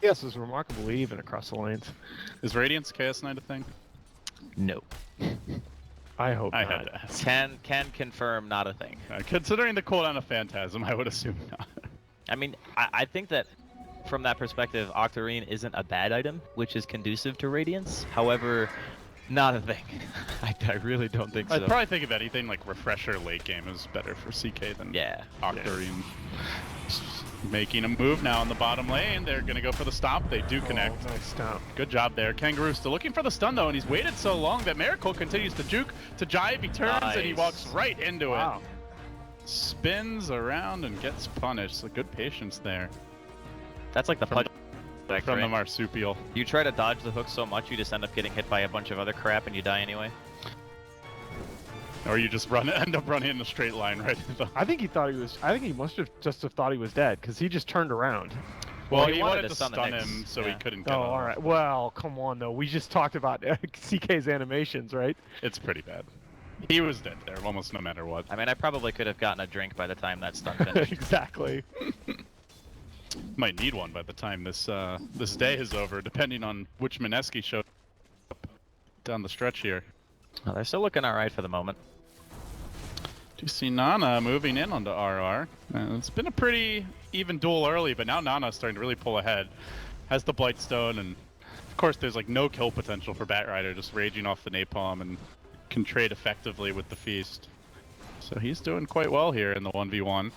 Yes, it's remarkably even across the lanes. Is Radiant's Chaos Knight a thing? No. I hope I not. had to ask. Can confirm not a thing. Considering the cooldown of Phantasm, I would assume not. I mean, I think that from that perspective, Octarine isn't a bad item, which is conducive to Radiance. However, not a thing. I really don't think so. I'd probably think of anything like Refresher late game is better for CK than Octarine. Making a move now in the bottom lane. They're going to go for the stomp. They do connect. Nice stomp. Good job there. Kangaroo still looking for the stun though, and he's waited so long that Miracle continues to juke, to jive. He turns and he walks right into it. Spins around and gets punished. So good patience there. That's like the punch from the marsupial. You try to dodge the hook so much, you just end up getting hit by a bunch of other crap and you die anyway. Or you just end up running in a straight line right into the... I think he thought he was. I think he must have just thought he was dead because he just turned around. Well, he wanted to stun him, so he couldn't get him. all right. Well, come on though. We just talked about CK's animations, right? It's pretty bad. He was dead there, almost no matter what. I mean, I probably could have gotten a drink by the time that stun finished. Exactly. Might need one by the time this this day is over, depending on which Mineski showed up down the stretch here. Well, they're still looking alright for the moment. Do see Nana moving in onto RR. It's been a pretty even duel early, but now Nana's starting to really pull ahead. Has the Blightstone, and of course there's like no kill potential for Batrider, just raging off the napalm and can trade effectively with the feast. So he's doing quite well here in the 1v1.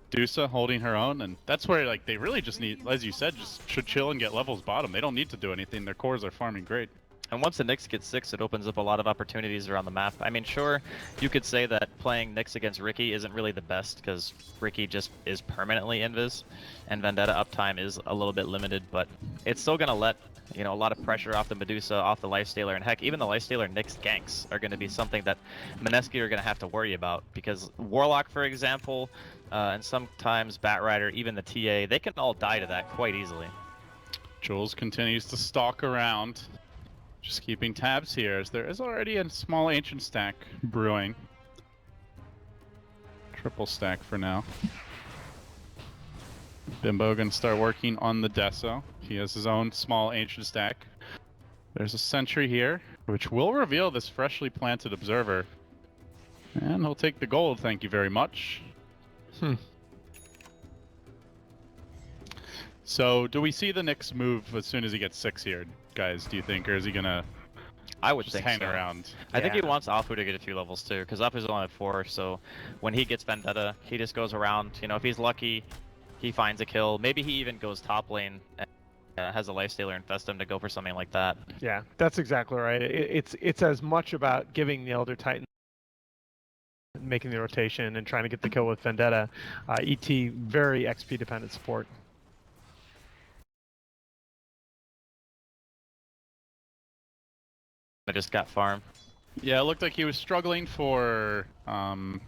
Dusa holding her own, and that's where like they really just need, as you said, just should chill and get levels bottom. They don't need to do anything. Their cores are farming great. And once the Nyx gets 6, it opens up a lot of opportunities around the map. I mean, sure, you could say that playing Nyx against Riki isn't really the best, because Riki just is permanently invis, and Vendetta uptime is a little bit limited, but it's still going to let, you know, a lot of pressure off the Medusa, off the Lifestealer, and heck, even the Lifestealer Nyx ganks are going to be something that Mineski are going to have to worry about, because Warlock, for example, and sometimes Batrider, even the TA, they can all die to that quite easily. Jules continues to stalk around. Just keeping tabs here, as there is already a small ancient stack brewing. Triple stack for now. Bimbo gonna start working on the Deso. He has his own small ancient stack. There's a sentry here, which will reveal this freshly planted observer. And he'll take the gold, thank you very much. So, do we see the Nyx move as soon as he gets 6 here, guys, do you think? Or is he gonna just hang around? I think he wants Alphu to get a few levels too, because Alphu's only at 4, so when he gets Vendetta, he just goes around. You know, if he's lucky, he finds a kill. Maybe he even goes top lane and has a Lifestealer infest him to go for something like that. Yeah, that's exactly right. It's as much about giving the Elder Titan, making the rotation, and trying to get the kill with Vendetta. ET, very XP dependent support. I just got farm. Yeah, it looked like he was struggling for mana,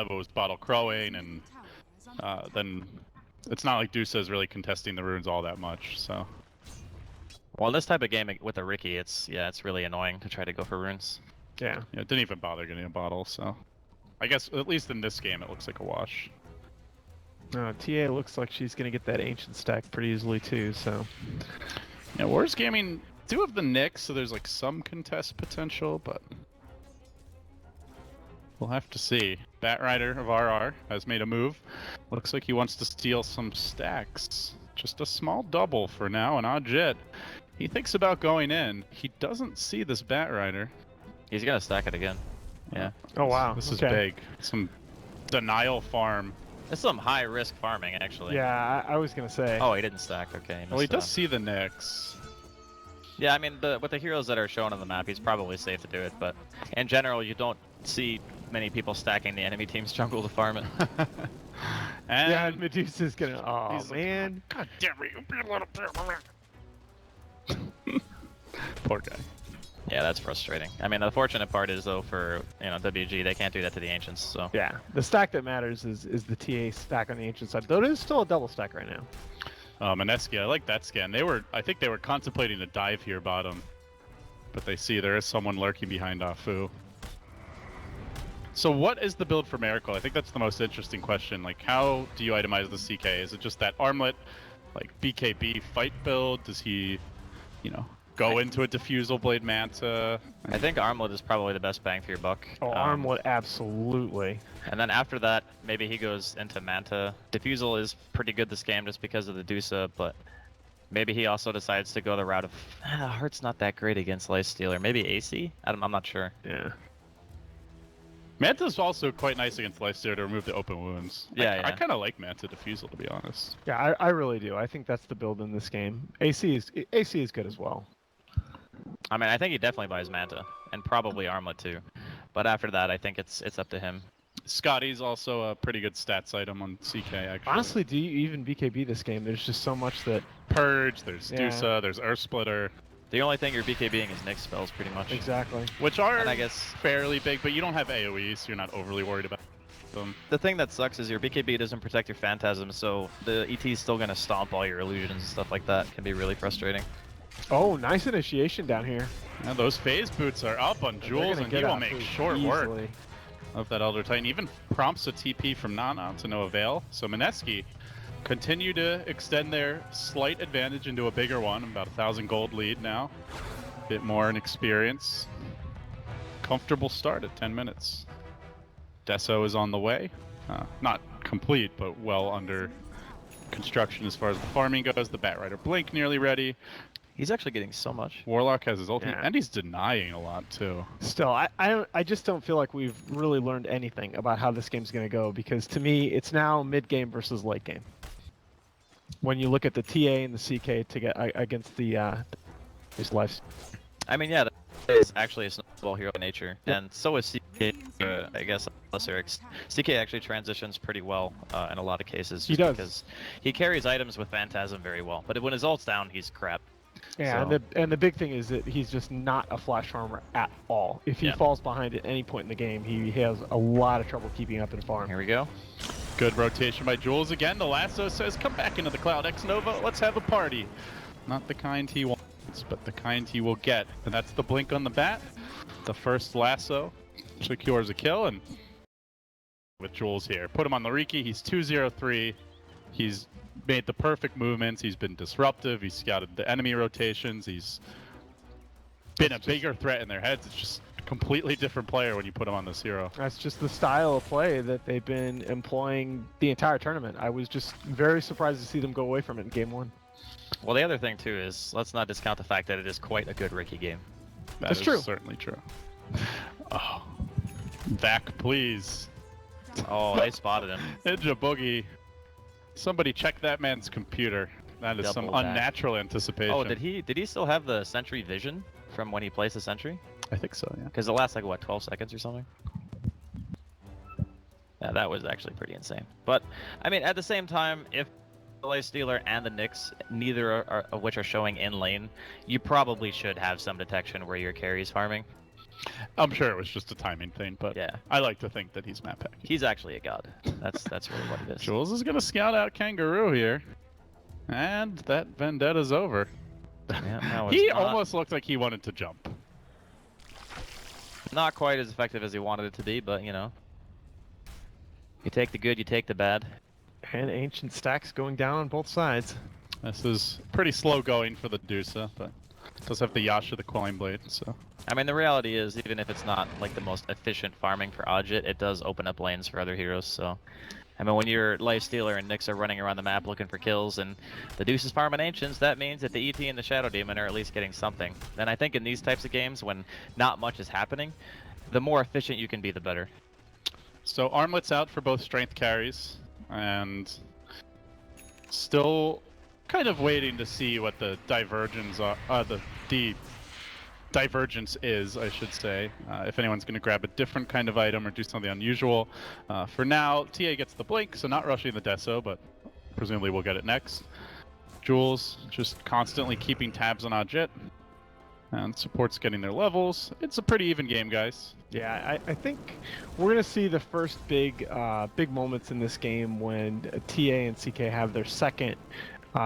but was bottle crowing, and then it's not like Dusa is really contesting the runes all that much. So, well, this type of game with a Riki, it's really annoying to try to go for runes. Yeah, it didn't even bother getting a bottle. So, I guess at least in this game, it looks like a wash. TA looks like she's gonna get that ancient stack pretty easily too. So, yeah, Wars Gaming do have the Nyx, so there's like some contest potential, but we'll have to see. Batrider of RR has made a move. Looks like he wants to steal some stacks. Just a small double for now, and Ajit, he thinks about going in. He doesn't see this Batrider. He's gonna stack it again. Yeah. Oh wow, this is big. Some denial farm. It's some high risk farming, actually. Yeah, I was gonna say. Oh, he didn't stack. Okay. Well, he does see the Nyx. Yeah, I mean, with the heroes that are shown on the map, he's probably safe to do it, but in general, you don't see many people stacking the enemy team's jungle to farm it. And yeah, Medusa's gonna. Oh man! God damn it, you be a little bit. Poor guy. Yeah, that's frustrating. I mean, the fortunate part is though for WG, they can't do that to the ancients. So yeah, the stack that matters is the TA stack on the ancient side. Though it is still a double stack right now. Mineski, I like that scan. I think they were contemplating a dive here bottom, but they see there is someone lurking behind Afu. So what is the build for Miracle? I think that's the most interesting question. Like, how do you itemize the CK? Is it just that armlet, like BKB fight build? Does he, you know, go into a Diffusal Blade Manta? I think Armlet is probably the best bang for your buck. Oh, Armlet, absolutely. And then after that, maybe he goes into Manta. Diffusal is pretty good this game just because of the Dusa, but maybe he also decides to go the route of Heart's not that great against Lifestealer. Maybe AC? I'm not sure. Yeah. Manta's also quite nice against Lifestealer to remove the open wounds. Yeah, I yeah. kind of like Manta Diffusal, to be honest. Yeah, I really do. I think that's the build in this game. AC is good as well. I mean, I think he definitely buys Manta, and probably Armlet too. But after that, I think it's up to him. Scotty's also a pretty good stats item on CK, actually. Honestly, do you even BKB this game? There's just so much that... Purge, there's Yeah. Dusa, there's Earth Splitter. The only thing you're BKBing is Nyx spells, pretty much. Exactly. Which are And I guess fairly big, but you don't have AoE, so you're not overly worried about them. the thing that sucks is your BKB doesn't protect your Phantasm, so the ET is still going to stomp all your illusions and stuff like that. Can be really frustrating. Oh, nice initiation down here. Now those phase boots are up on They're Jules, gonna and get he will out make pretty short work easily. of that Elder Titan. Even prompts a TP from Nana to no avail. So Mineski continue to extend their slight advantage into a bigger one. About 1,000 gold lead now. Bit more in experience. Comfortable start at 10 minutes. Deso is on the way. Not complete, but well under construction as far as the farming goes. The Batrider Blink nearly ready. He's actually getting so much. Warlock has his ultimate, Yeah. and he's denying a lot too. Still, I just don't feel like we've really learned anything about how this game's going to go, because to me, it's now mid-game versus late game. When you look at the TA and the CK to get against the these lives. I mean, yeah, that is actually a snowball hero by nature, and so is CK. I guess lesser. CK actually transitions pretty well in a lot of cases. He Just does. because he carries items with Phantasm very well, but when his ult's down, he's crap. Yeah, So- and the big thing is that he's just not a flash farmer at all. If he Yeah. falls behind at any point in the game, he has a lot of trouble keeping up in farm. Here we go. Good rotation by Jules again. The lasso says, come back into the cloud, X Nova, let's have a party. Not the kind he wants, but the kind he will get. And that's the blink on the bat. The first lasso secures a kill, and with Jules here. Put him on the Riki, he's 2-0-3. He's made the perfect movements, he's been disruptive, he's scouted the enemy rotations, he's been a bigger threat in their heads. It's just a completely different player when you put him on this hero. That's just the style of play that they've been employing the entire tournament. I was just very surprised to see them go away from it in game one. Well, the other thing too is let's not discount the fact that it is quite a good Ricky game. That's That is true. certainly true. Oh. Back, please. Oh, they spotted him. Ninja Boogie. Somebody check that man's computer. That is some Double back. unnatural anticipation. Oh, did he still have the sentry vision from when he placed the sentry? I think so, yeah. Because it lasts like what, 12 seconds or something? Yeah, that was actually pretty insane. But I mean, at the same time, if the Lifestealer and the Nyx, neither of which are showing in lane, you probably should have some detection where your carry's farming. I'm sure it was just a timing thing, but Yeah. I like to think that he's map packing. He's actually a god. That's really what it is. Jules is gonna scout out Kangaroo here. And that vendetta's over. Yeah, that was He not, almost looked like he wanted to jump. not quite as effective as he wanted it to be, but you know. You take the good, you take the bad. And ancient stacks going down on both sides. This is pretty slow going for the Dusa, but it does have the Yasha, the Quelling Blade, so. I mean, the reality is, even if it's not like the most efficient farming for Odjit, it does open up lanes for other heroes. So, I mean, when your Lifestealer and Nyx are running around the map looking for kills, and the Deuce is farming Ancients, that means that the ET and the Shadow Demon are at least getting something. And I think in these types of games, when not much is happening, the more efficient you can be, the better. So armlets out for both strength carries, and still kind of waiting to see what the divergence are, the divergence is, I should say. If anyone's going to grab a different kind of item or do something unusual. For now, TA gets the blink, so not rushing the Deso, but presumably we'll get it next. Jules just constantly keeping tabs on Odjit, and support's getting their levels. It's a pretty even game, guys. Yeah, I think we're gonna see the first big moments in this game when TA and CK have their second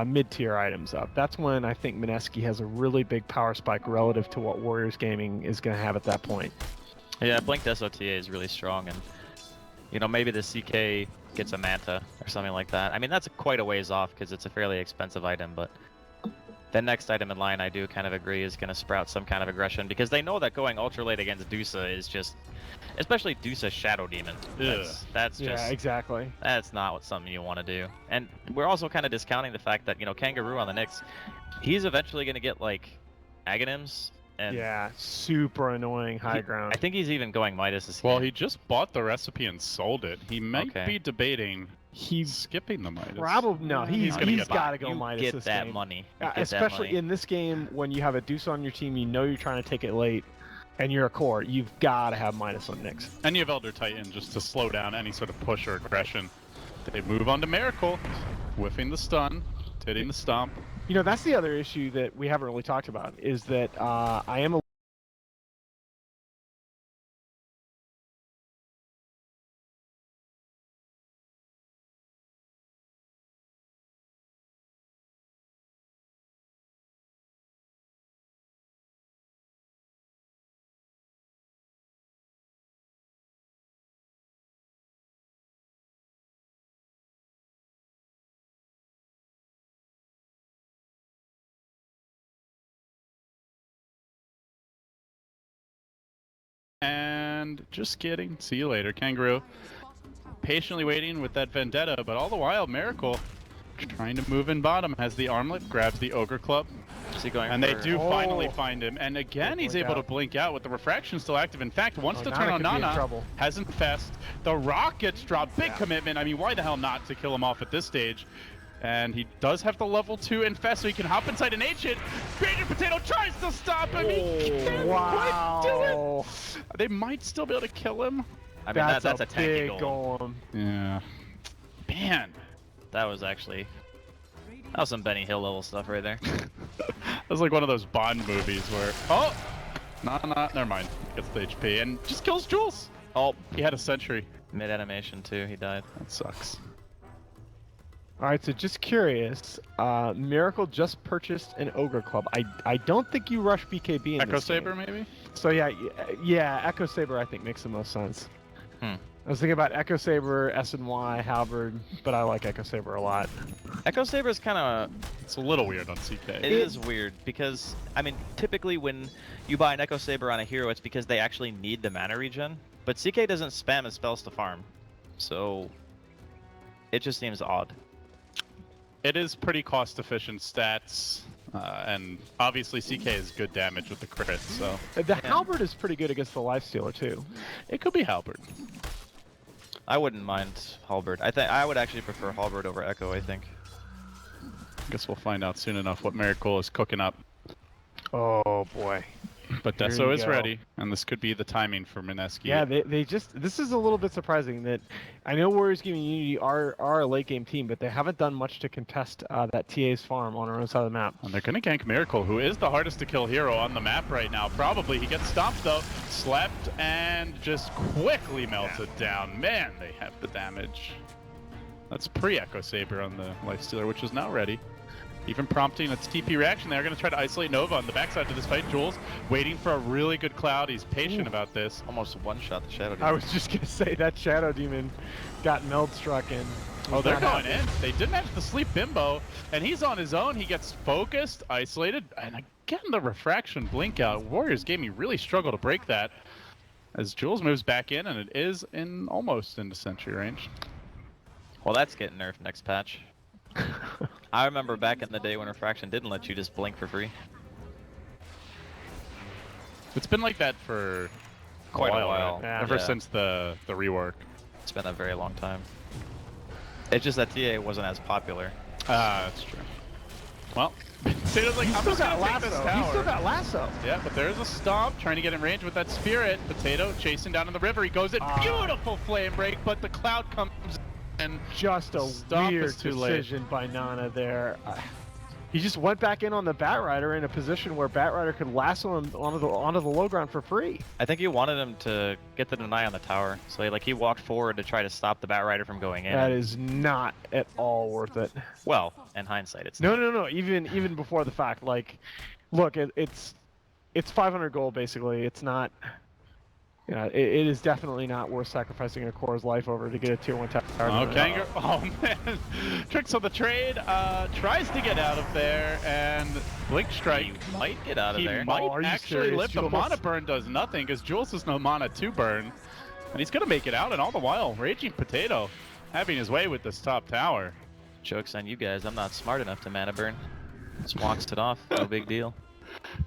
mid-tier items up. That's when I think Mineski has a really big power spike relative to what Warriors Gaming is gonna have at that point. Yeah, Blink Deso TA is really strong, and you know, maybe the CK gets a Manta or something like that. I mean, that's quite a ways off because it's a fairly expensive item, but the next item in line, I do kind of agree, is going to sprout some kind of aggression because they know that going ultra late against Dusa is just, especially Dusa's Shadow Demon. That's Yeah, just, exactly. that's not what something you want to do. And we're also kind of discounting the fact that, you know, Kangaroo on the Nyx, he's eventually going to get like Aghanims. And Yeah, super annoying high ground. I think he's even going Midas this Well, game. he just bought the recipe and sold it. He might Okay. be debating He's skipping the Midas. probably no. He's gonna get got to go you Midas get this that game. money. You get that Especially money. in this game when you have a Deuce on your team, you know you're trying to take it late, and you're a core. You've got to have Midas on Nyx. And you have Elder Titan just to slow down any sort of push or aggression. They move on to Miracle, whiffing the stun, hitting the stomp. You know, that's the other issue that we haven't really talked about is that I am a And just kidding. See you later, Kangaroo. Patiently waiting with that Vendetta, but all the while, Miracle trying to move in bottom, has the armlet, grabs the Ogre Club, Is he going and they for- do finally Oh. find him. And again, Good he's blink able to out. blink out with the refraction still active. In fact, wants Oh, to Nana turn on could be in Nana, trouble. has Infest. The Rock gets dropped. Big Yeah. commitment. I mean, why the hell not to kill him off at this stage? And he does have the level 2 Infest, so he can hop inside an Ancient. Major Potato tries to stop him. He can't quite do wow. it. They might still be able to kill him. I mean, that's a tanky big goal. golem. Yeah. Man. That was actually... That was some Benny Hill level stuff right there. That was like one of those Bond movies where... Oh! Never mind. Gets the HP and just kills Jules. Oh, He had a sentry. mid-animation too, he died. That sucks. All right, so just curious, Miracle just purchased an Ogre Club. I don't think you rush BKB in Echo this Saber, game. maybe? So yeah, Echo Saber I think makes the most sense. Hmm. I was thinking about Echo Saber, S&Y, Halberd, but I like Echo Saber a lot. Echo Saber is kind of... It's a little weird on CK. It is weird because, I mean, typically when you buy an Echo Saber on a hero, it's because they actually need the mana regen. But CK doesn't spam his spells to farm. So, it just seems odd. It is pretty cost-efficient stats, and obviously CK is good damage with the crit, so The Halberd is pretty good against the Lifestealer too. it could be Halberd. I wouldn't mind Halberd. I would actually prefer Halberd over Echo, I think. Guess we'll find out soon enough what Miracle is cooking up. Oh boy. But Here Deso you is go. ready, and this could be the timing for Mineski. Yeah, they just, this is a little bit surprising that, I know Warriors Gaming Unity are a late game team, but they haven't done much to contest that TA's farm on our own side of the map. And they're going to gank Miracle, who is the hardest to kill hero on the map right now. Probably. He gets stomped, though. Slept and just quickly melted down. Man, they have the damage. That's pre-Echo Saber on the Lifestealer, which is now ready. Even prompting its TP reaction. They're going to try to isolate Nova on the backside to this fight. Jules waiting for a really good Cloud. He's patient about this. Almost one-shot the Shadow Demon. I was just going to say that Shadow Demon got meld struck and... Oh, they're not going in. They didn't have to sleep Bimbo, and he's on his own. He gets focused, isolated, and again the refraction blink out. Warriors Gaming really struggle to break that as Jules moves back in, and it is in almost into sentry range. Well, that's getting nerfed next patch. I remember back in the day when refraction didn't let you just blink for free. It's been like that for Quite a right? while. Yeah. Ever Yeah. since the rework. It's been a very long time. It's just that TA wasn't as popular. Ah, that's true. Well, Potato's like, He's I'm still just got gonna take this lasso. tower. He's still got lasso. Yeah, but there's a stomp trying to get in range with that spirit. Potato chasing down in the river. He goes in, beautiful flame break, but the Cloud comes in. Just a Stomp weird is too late. decision by Nana there. He just went back in on the Batrider in a position where Batrider could lasso him onto the low ground for free. I think he wanted him to get the deny on the tower, so he walked forward to try to stop the Batrider from going in. That is not at all worth it. Well, in hindsight, it's No. Even before the fact, like, look, it's 500 gold basically. It's not. Yeah, it is definitely not worth sacrificing a core's life over to get a tier 1 tower. Okay, oh man, tricks on the trade, tries to get out of there, and Blink Strike. He might get out of there. He might are you actually serious, live. The Jules? mana burn does nothing, because Jules has no mana to burn. And he's gonna make it out, and all the while, Raging Potato having his way with this top tower. Joke's on you guys, I'm not smart enough to mana burn. Just walks it off, no big deal.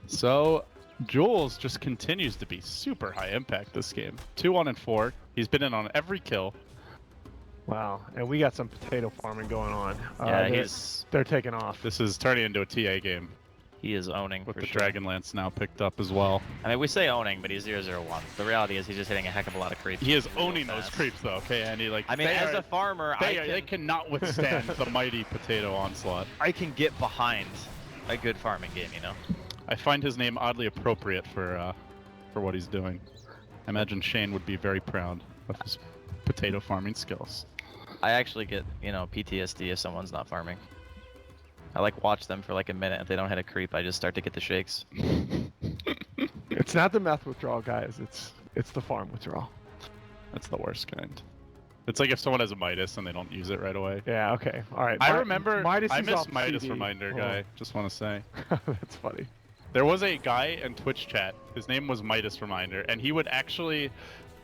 So, Jules just continues to be super high impact this game. 2-1 and 4. He's been in on every kill. Wow, and we got some potato farming going on. Yeah, they're taking off. This is turning into a TA game he is owning with for the sure. Dragonlance now picked up as well. I mean, we say owning, but he's 0-0-1. The reality is he's just hitting a heck of a lot of creeps. He is real owning those fast. creeps though, okay? And he like. I mean, they as are- a farmer, they cannot withstand the mighty potato onslaught. I can get behind a good farming game, you know? I find his name oddly appropriate for what he's doing. I imagine Shane would be very proud of his potato farming skills. I actually get, you know, PTSD if someone's not farming. I like watch them for like a minute. If they don't hit a creep, I just start to get the shakes. It's not the meth withdrawal, guys. It's the farm withdrawal. That's the worst kind. It's like if someone has a Midas and they don't use it right away. Yeah. Okay. All right. I remember. Midas I is miss off Midas CD. reminder Oh. guy. Just want to say. That's funny. There was a guy in Twitch chat. His name was Midas Reminder, and he would actually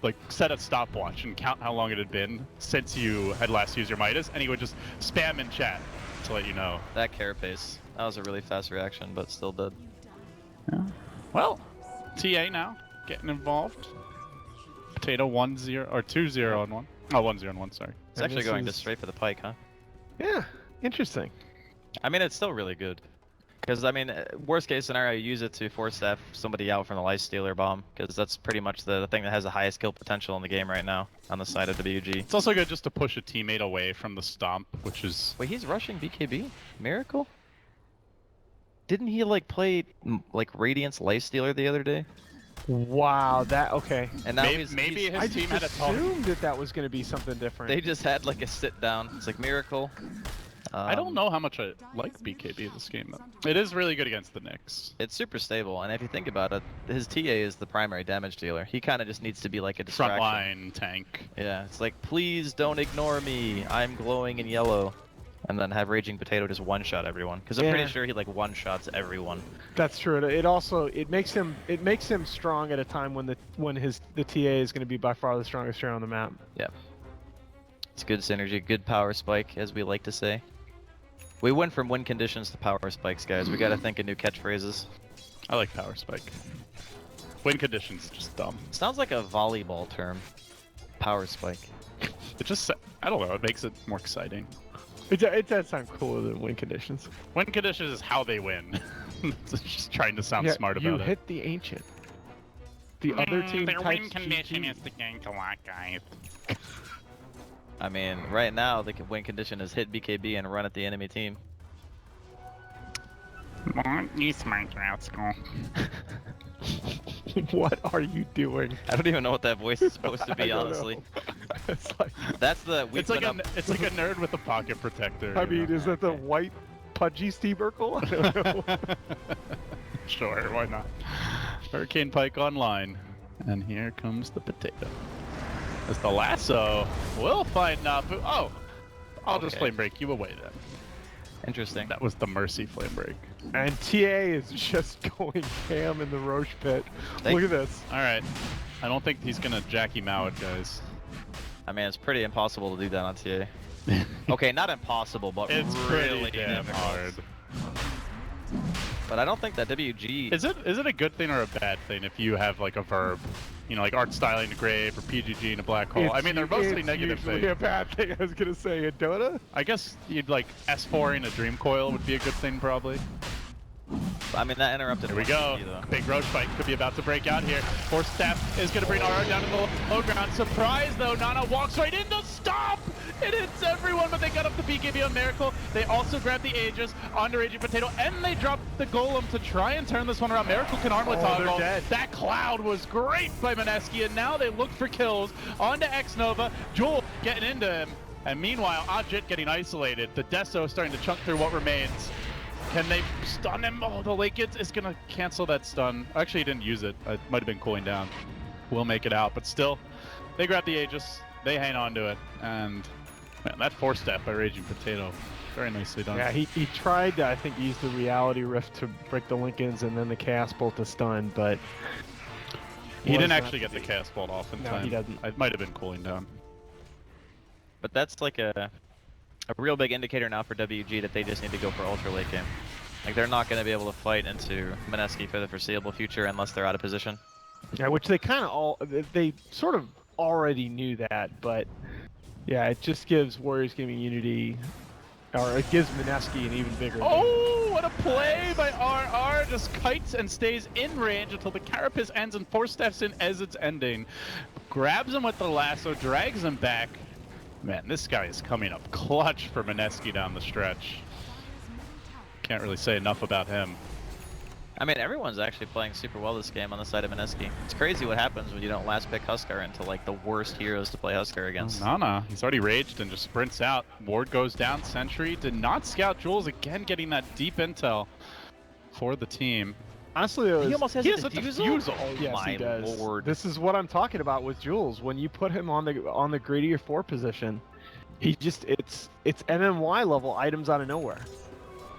like set a stopwatch and count how long it had been since you had last used your Midas, and he would just spam in chat to let you know. That carapace. That was a really fast reaction, but still did. Yeah. Well, TA now getting involved. Potato 1-0 or 2-0 on 1. Oh, 1-0 on 1. Sorry. It's And actually this going is- just straight for the pike, huh? Yeah. Interesting. I mean, it's still really good. Because, I mean, worst case scenario, you use it to force staff somebody out from the Lifestealer bomb. Because that's pretty much the thing that has the highest kill potential in the game right now on the side of WG. It's also good just to push a teammate away from the stomp, which is Wait, he's rushing BKB? Miracle? Didn't he, like, play, like, Radiant's Lifestealer the other day? Wow. That okay. And now maybe he's his I team just had a talk. assumed that was going to be something different. They just had, like, a sit-down. It's like, Miracle. I don't know how much I like BKB this game though. It is really good against the Knicks. It's super stable, and if you think about it, his TA is the primary damage dealer. He kind of just needs to be like a distraction. Frontline tank. Yeah, it's like, please don't ignore me. I'm glowing in yellow. And then have Raging Potato just one-shot everyone. Because I'm Yeah. pretty sure he like one-shots everyone. That's true. It also makes him strong at a time when the TA is going to be by far the strongest hero on the map. Yeah. It's good synergy, good power spike, as we like to say. We went from win conditions to power spikes, guys. We gotta think of new catchphrases. I like power spike. Win conditions is just dumb. Sounds like a volleyball term. Power spike. It just, I don't know, it makes it more exciting. It does sound cooler than win conditions. Win conditions is how they win. It's just trying to sound smart about you it. hit the ancient. The other team their types win condition GG. is to gank a lot, guys. I mean, right now the win condition is hit BKB and run at the enemy team. You smart rascal. What are you doing? I don't even know what that voice is supposed to I be, don't honestly. know. It's like, That's the It's like a nerd with a pocket protector. I you mean, know? is that the white pudgy Steve Urkel? I don't know. Sure, why not? Hurricane Pike online. And here comes the potato. As the lasso will find Nafu. Oh! I'll just Okay. flame break you away then. Interesting. That was the mercy flame break. And TA is just going ham in the Roche pit. Thank- Look at this. Alright. I don't think he's gonna Jackie Mao it, guys. I mean, it's pretty impossible to do that on TA. Okay, not impossible, but It's really pretty damn difficult. hard. But I don't think that WG. Is it a good thing or a bad thing if you have like a verb? You know, like art styling to grave or PGG in a black hole. I mean, they're mostly it's negative usually things. a bad thing. I was gonna say in Dota. I guess you'd like S4ing a dream coil would be a good thing probably. I mean, that interrupted. Here we one go. PG, though. Big Roach fight could be about to break out here. Force Staff is going to bring RR down to the low ground. Surprise though, Nana walks right into Stomp! It hits everyone, but they got up the BKB on Miracle. They also grab the Aegis onto Raging Potato, and they drop the Golem to try and turn this one around. Miracle can armlet toggle. they're dead. That cloud was great by Mineski, and now they look for kills onto X-Nova. Joel getting into him, and meanwhile, Ajit getting isolated. The Deso starting to chunk through what remains. Can they stun him? Oh, the Lake is going to cancel that stun. Actually, he didn't use it. It might have been cooling down. will make it out, but still, they grab the Aegis, they hang on to it, and man, that 4-step by Raging Potato, very nicely done. Yeah, he tried to, I think, use the Reality Rift to break the Lincolns and then the Chaos Bolt to stun, but he didn't not actually get the Chaos Bolt off in No, time. he doesn't. It might have been cooling down. But that's like a real big indicator now for WG that they just need to go for ultra late game. Like, they're not going to be able to fight into Mineski for the foreseeable future unless they're out of position. Yeah, which they kind of they sort of already knew that, but yeah, it just gives Warriors Gaming Unity, or it gives Mineski an even bigger. Oh, what a play by RR! Just kites and stays in range until the Carapace ends and 4-steps in as it's ending. Grabs him with the lasso, drags him back. Man, this guy is coming up clutch for Mineski down the stretch. Can't really say enough about him. I mean, everyone's actually playing super well this game on the side of Mineski. It's crazy what happens when you don't last pick Huskar into like the worst heroes to play Huskar against. Nana, he's already raged and just sprints out. Ward goes down, Sentry did not scout Jules, again getting that deep intel for the team. Honestly, it was, He almost has He a has a defusal. defusal. Oh yes, my he does. lord. This is what I'm talking about with Jules. When you put him on the greedier 4 position, he just it's MMY level items out of nowhere.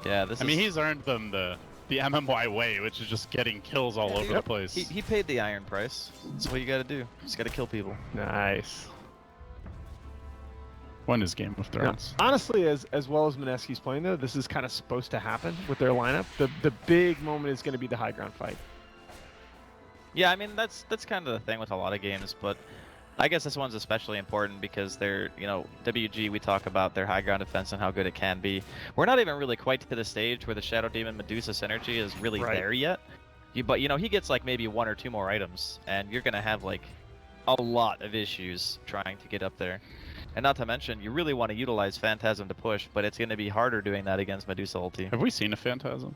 Yeah, this I mean, he's earned them the MMY way, which is just getting kills all over the place. He paid the iron price. That's what you gotta do. Just gotta kill people. Nice. Won his Game of Thrones. Now, honestly, as well as Mineski's playing though, this is kind of supposed to happen with their lineup. The big moment is going to be the high ground fight. Yeah, I mean, that's kind of the thing with a lot of games, but I guess this one's especially important because they're, you know, WG, we talk about their high ground defense and how good it can be. We're not even really quite to the stage where the Shadow Demon Medusa synergy is really there yet. But, you know, he gets like maybe 1 or 2 more items, and you're going to have like a lot of issues trying to get up there. And not to mention, you really want to utilize Phantasm to push, but it's going to be harder doing that against Medusa ulti. Have we seen a Phantasm?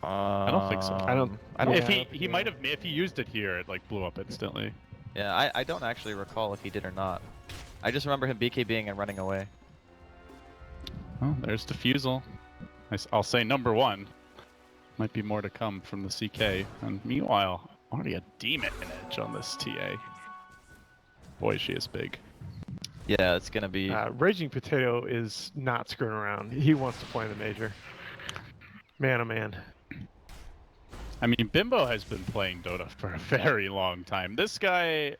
I don't think so. I don't. If he might have, if he used it here, it like blew up instantly. Yeah, I don't actually recall if he did or not. I just remember him BKBing and running away. Oh, there's Diffusal. I'll say number 1. Might be more to come from the CK. And meanwhile, already a demon edge on this TA. Boy, she is big. Yeah, it's gonna be. Raging Potato is not screwing around. He wants to play in the major. Man, oh man. I mean, Bimbo has been playing Dota for a very long time. This guy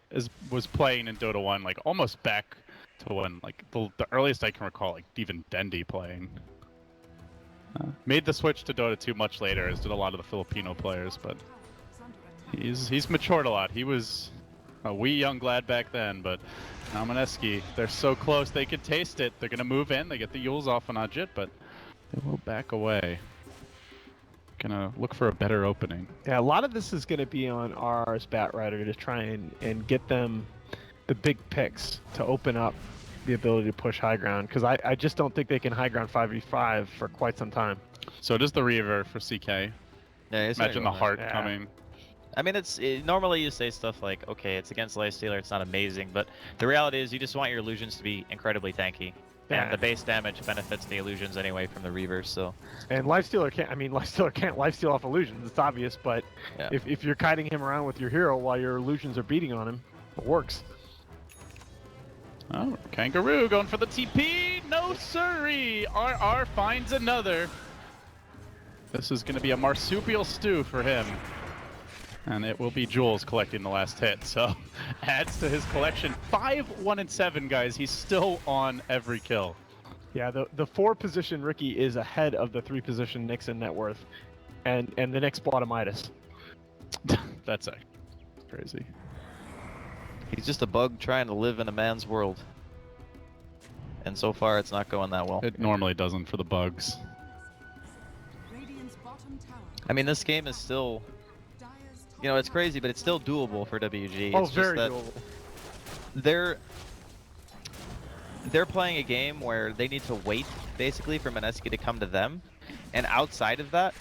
was playing in Dota 1 like almost back to when like the earliest I can recall, like even Dendi playing. Made the switch to Dota 2 much later, as did a lot of the Filipino players, but he's matured a lot. He was a wee young lad back then, but now Mineski, they're so close, they can taste it. They're gonna move in, they get the Yules off on Ajit, but they will back away. Gonna look for a better opening. Yeah, a lot of this is going to be on RR's Batrider to try and get them the big picks to open up the ability to push high ground, because I just don't think they can high ground 5v5 for quite some time. So it is the Reaver for CK. Yeah, Imagine the heart Yeah. coming. I mean, normally you say stuff like, okay, it's against Lifestealer, it's not amazing, but the reality is you just want your illusions to be incredibly tanky. Yeah. And the base damage benefits the illusions anyway from the Reavers, so. And Lifestealer can't. I mean, Lifestealer can't lifesteal off illusions. It's obvious, but Yeah. if you're kiting him around with your hero while your illusions are beating on him, it works. Oh, Kangaroo going for the TP. No siree. RR finds another. This is going to be a marsupial stew for him. And it will be Jules collecting the last hit, so adds to his collection. 5, 1, and 7, guys. He's still on every kill. Yeah, the 4 position Ricky is ahead of the 3 position Nixon net worth, and the next Bottomitis. That's actually crazy. He's just a bug trying to live in a man's world. And so far, it's not going that well. It normally doesn't for the bugs. I mean, this game is still, you know, it's crazy, but it's still doable for WG. Oh, it's very just that doable. They're playing a game where they need to wait, basically, for Mineski to come to them. And outside of that,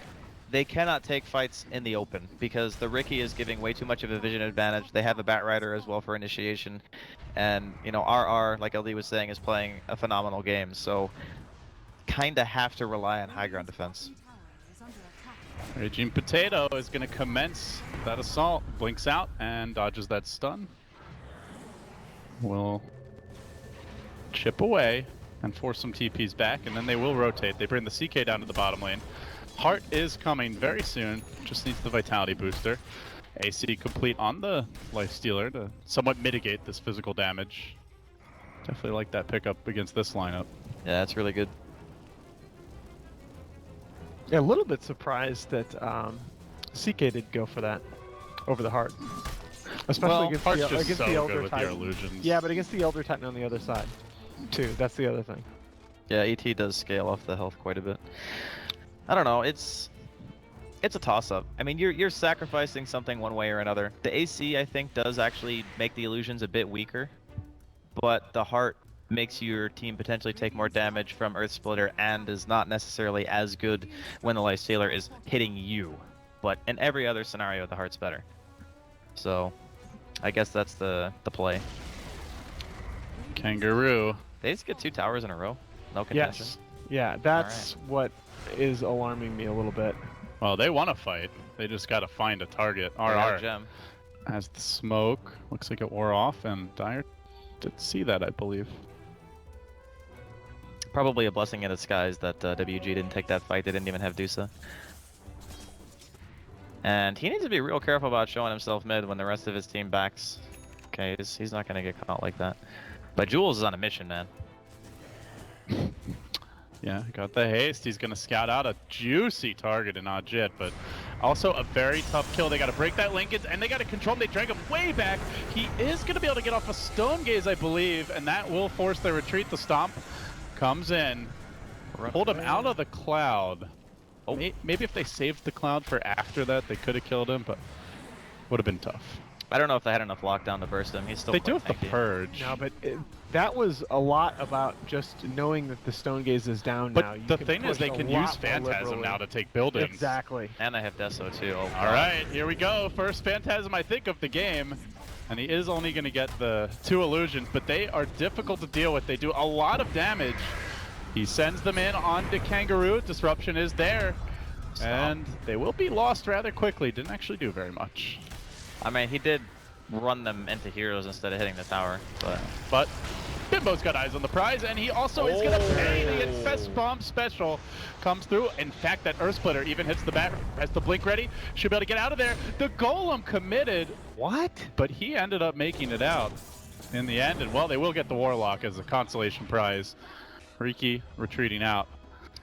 they cannot take fights in the open because the Ricky is giving way too much of a vision advantage. They have a Batrider as well for initiation. And, you know, RR, like LD was saying, is playing a phenomenal game. So, kind of have to rely on high ground defense. Raging Potato is going to commence that assault. Blinks out and dodges that stun. Will chip away and force some TPs back, and then they will rotate. They bring the CK down to the bottom lane. Heart is coming very soon. Just needs the Vitality booster. AC complete on the Lifestealer to somewhat mitigate this physical damage. Definitely like that pickup against this lineup. Yeah, that's really good. Yeah, a little bit surprised that CK did go for that over the Heart. Especially against Heart's the, just against so the good Elder with Titan. your illusions. Yeah, but against the Elder Titan on the other side, too. That's the other thing. Yeah, ET does scale off the health quite a bit. I don't know, it's a toss-up. I mean, you're sacrificing something one way or another. The AC, I think, does actually make the illusions a bit weaker, but the Heart makes your team potentially take more damage from Earth Splitter and is not necessarily as good when the Lifestealer is hitting you. But in every other scenario, the Heart's better. So, I guess that's the play. Kangaroo. They just get 2 towers in a row. No contention. Yes. Yeah, that's what is alarming me a little bit. Well, they want to fight. They just got to find a target. They got a RR gem. has the smoke. Looks like it wore off, and Dire did see that, I believe. Probably a blessing in disguise that WG didn't take that fight. They didn't even have Dusa. And he needs to be real careful about showing himself mid when the rest of his team backs. Okay, he's not going to get caught like that. But Jules is on a mission, man. Yeah, got the haste. He's going to scout out a juicy target in Ajit, but also a very tough kill. They got to break that linkage, and they got to control him. They drag him way back. He is going to be able to get off a Stone Gaze, I believe, and that will force their retreat. The Stomp comes in, pulled him out of the cloud. Oh. Maybe if they saved the cloud for after that, they could have killed him, but would have been tough. I don't know if they had enough lockdown to burst him. He's still They do have tanky. the Purge. No, but that was a lot about just knowing that the Stone Gaze is down But now. You the can thing is, push they a can lot use more Phantasm liberally. now to take buildings. Exactly. And they have Deso too. Oh, All right, here we go. First Phantasm, I think, of the game. And he is only going to get the 2 illusions, but they are difficult to deal with. They do a lot of damage. He sends them in onto Kangaroo. Disruption is there. Stop. And they will be lost rather quickly. Didn't actually do very much. I mean, he did run them into heroes instead of hitting the tower, but Bimbo's got eyes on the prize, and he also is going to pay. The Infest Bomb special comes through. In fact, that Earth Splitter even hits the bat, has the blink ready. Should be able to get out of there. The Golem committed. What? But he ended up making it out in the end, and well, they will get the Warlock as a consolation prize. Riki retreating out.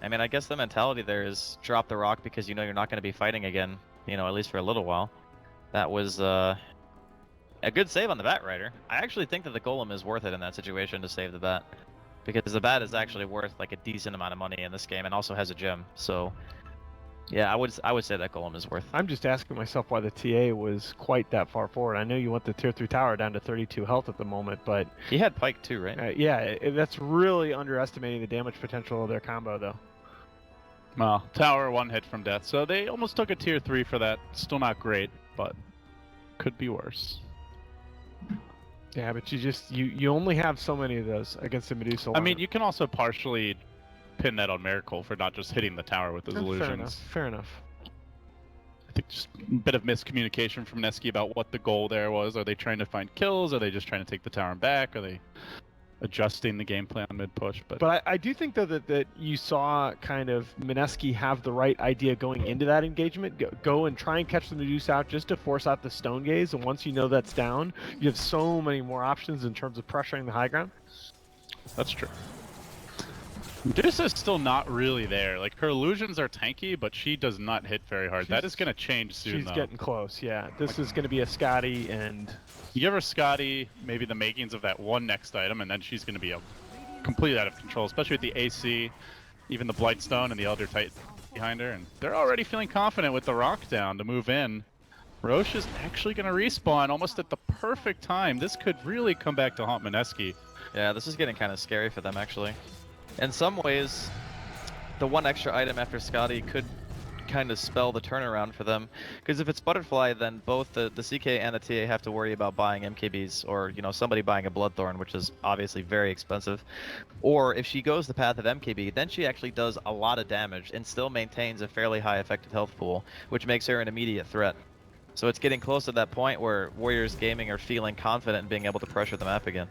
I mean, I guess the mentality there is drop the rock because you know you're not going to be fighting again, you know, at least for a little while. That was a good save on the Bat Rider. I actually think that the Golem is worth it in that situation to save the Bat, because the Bat is actually worth like a decent amount of money in this game and also has a gem. So yeah, I would say that Golem is worth. I'm just asking myself why the TA was quite that far forward. I know you want the tier 3 tower down to 32 health at the moment, but He had Pike too, right? yeah, that's really underestimating the damage potential of their combo, though. Well, tower 1 hit from death, so they almost took a tier 3 for that. Still not great, but could be worse. Yeah, but you only have so many of those against the Medusa. I mean, you can also partially pin that on Miracle for not just hitting the tower with his illusions. Fair enough. I think just a bit of miscommunication from Neski about what the goal there was. Are they trying to find kills? Are they just trying to take the tower back? Are they adjusting the game plan mid-push? But I do think, though, that you saw kind of Mineski have the right idea going into that engagement. Go and try and catch the Medusa out just to force out the Stone Gaze, and once you know that's down, you have so many more options in terms of pressuring the high ground. That's true. Medusa's still not really there. Like, her illusions are tanky, but she does not hit very hard. That is going to change soon, She's though. getting close, yeah. This is going to be a Scotty, and You give her Scotty, maybe the makings of that one next item, and then she's going to be completely out of control, especially with the AC, even the Blightstone and the Elder Titan behind her. And they're already feeling confident with the Rock down to move in. Roche is actually going to respawn almost at the perfect time. This could really come back to haunt Mineski. Yeah, this is getting kind of scary for them, actually. In some ways, the one extra item after Scotty could kind of spell the turnaround for them. Because if it's Butterfly, then both the CK and the TA have to worry about buying MKBs, or somebody buying a Bloodthorn, which is obviously very expensive. Or if she goes the path of MKB, then she actually does a lot of damage and still maintains a fairly high effective health pool, which makes her an immediate threat. So it's getting close to that point where Warriors Gaming are feeling confident in being able to pressure the map again.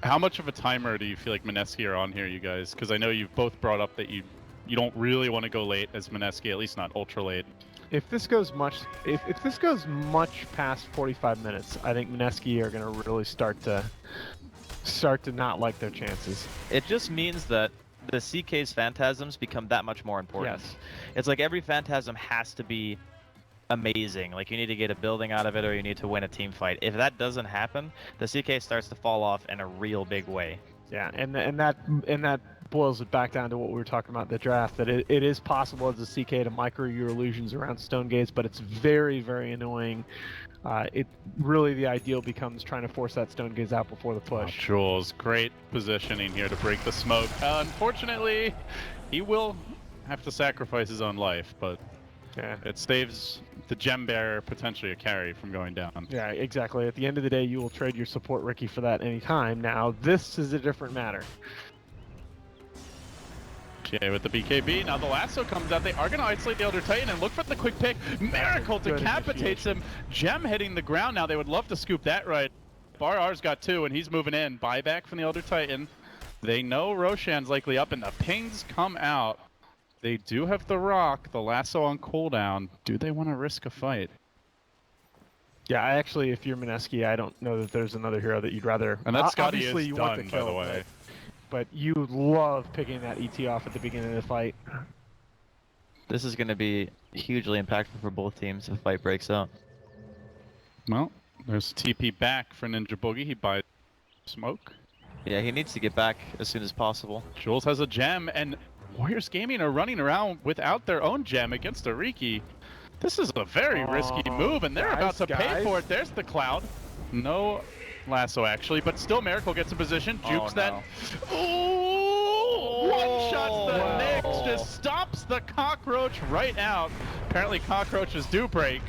How much of a timer do you feel like Mineski are on here, you guys? Because I know you've both brought up that you don't really want to go late as Mineski, at least not ultra late. If this goes much past 45 minutes, I think Mineski are going to really start to not like their chances. It just means that the CK's phantasms become that much more important. Yes. It's like every phantasm has to be amazing. Like you need to get a building out of it, or you need to win a team fight. If that doesn't happen, the CK starts to fall off in a real big way. Yeah, and that boils it back down to what we were talking about in the draft, that it is possible as a CK to micro your illusions around stone gates, but it's very, very annoying. It really, the ideal becomes trying to force that stone gaze out before the push. Jules, great positioning here to break the smoke. Unfortunately, he will have to sacrifice his own life, but yeah, it saves the gem bearer potentially a carry from going down. Yeah, exactly. At the end of the day, you will trade your support Ricky for that anytime. Now, this is a different matter. Okay, with the BKB, now the lasso comes out. They are going to isolate the Elder Titan and look for the quick pick. Miracle decapitates him. Gem hitting the ground now. They would love to scoop that right. RR's got 2, and he's moving in. Buyback from the Elder Titan. They know Roshan's likely up, and the pings come out. They do have the rock, the lasso on cooldown. Do they want to risk a fight? Yeah, I actually, if you're Mineski, I don't know that there's another hero that you'd rather. And that Scotty obviously is you done, want the kill, by the way. But you love picking that ET off at the beginning of the fight. This is going to be hugely impactful for both teams if the fight breaks out. Well, there's TP back for Ninja Boogie. He buys smoke. Yeah, he needs to get back as soon as possible. Jules has a gem, and Warriors Gaming are running around without their own gem against Ariki. This is a very risky move, and they're about to pay for it. There's the Cloud. No lasso, actually, but still Miracle gets in position. Jukes that. Ooh! One-shots the Knicks, just stomps the Cockroach right out. Apparently Cockroaches do break.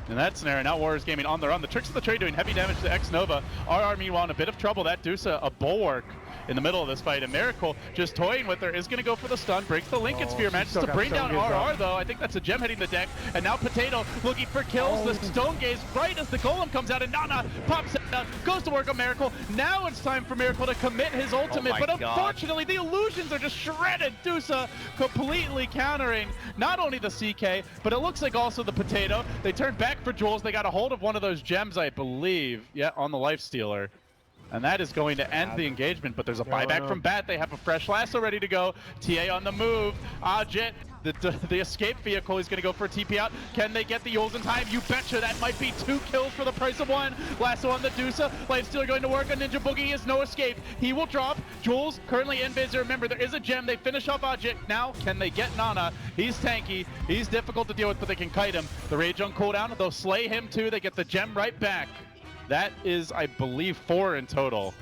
In that scenario, now Warriors Gaming on the run. The Tricks of the Trade doing heavy damage to X-Nova. RR meanwhile in a bit of trouble. That Dusa, a bulwark in the middle of this fight, and Miracle just toying with her, is going to go for the stun, breaks the Lincoln Sphere, manages to bring down RR though. I think that's a gem hitting the deck, and now Potato looking for kills. The Stone Gaze right as the Golem comes out, and Nana pops it out, goes to work on Miracle. Now it's time for Miracle to commit his ultimate, but unfortunately the illusions are just shredded. Dusa completely countering not only the CK, but it looks like also the Potato. They turn back for Jules. They got a hold of one of those gems, I believe, yeah, on the Lifestealer. And that is going to end the engagement, but there's a buyback from Bat. They have a fresh lasso ready to go. TA on the move. Ajit, the escape vehicle, is going to go for a TP out. Can they get the Yules in time? You betcha. That might be 2 kills for the price of 1. Lasso on the Dusa. Lifestealer going to work on Ninja Boogie. Is no escape. He will drop. Jules currently in Viz. Remember, there is a gem. They finish off Ajit. Now, can they get Nana? He's tanky. He's difficult to deal with, but they can kite him. The Rage on cooldown. They'll slay him too. They get the gem right back. That is, I believe, 4 in total.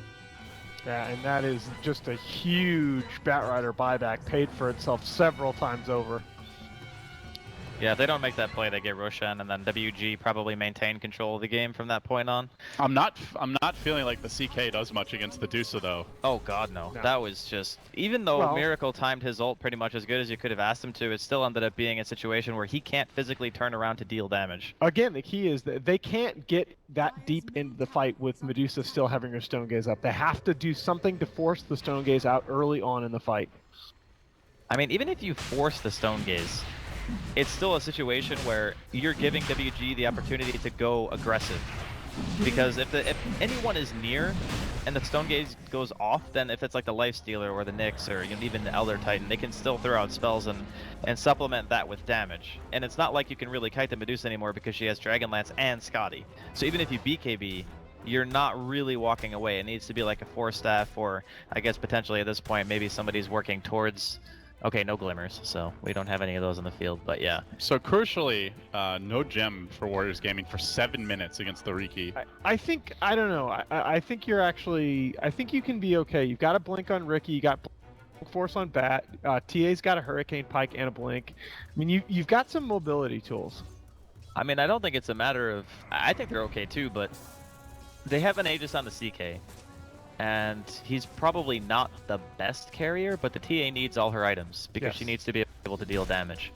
Yeah, and that is just a huge Batrider buyback, paid for itself several times over. Yeah, if they don't make that play, they get Roshan, and then WG probably maintain control of the game from that point on. I'm not feeling like the CK does much against the Dusa though. Oh god, no. That was just, even though Miracle timed his ult pretty much as good as you could have asked him to, it still ended up being a situation where he can't physically turn around to deal damage. Again, the key is that they can't get that deep into the fight with Medusa still having her Stone Gaze up. They have to do something to force the Stone Gaze out early on in the fight. I mean, even if you force the Stone Gaze, it's still a situation where you're giving WG the opportunity to go aggressive. Because if anyone is near and the Stone Gaze goes off, then if it's like the Lifestealer or the Nyx or even the Elder Titan, they can still throw out spells and supplement that with damage. And it's not like you can really kite the Medusa anymore because she has Dragonlance and Scotty. So even if you BKB, you're not really walking away. It needs to be like a 4-staff, or I guess potentially at this point maybe somebody's working towards. Okay, no glimmers, so we don't have any of those in the field, but yeah. So crucially, no gem for Warriors Gaming for 7 minutes against the Riki. I think, I don't know, I think you're actually, I think you can be okay. You've got a blink on Ricky, you got Force on Bat. TA's got a Hurricane Pike and a Blink. I mean, you've got some mobility tools. I mean, I don't think it's a matter of. I think they're okay too, but they have an Aegis on the CK, and he's probably not the best carrier, but the TA needs all her items because she needs to be able to deal damage.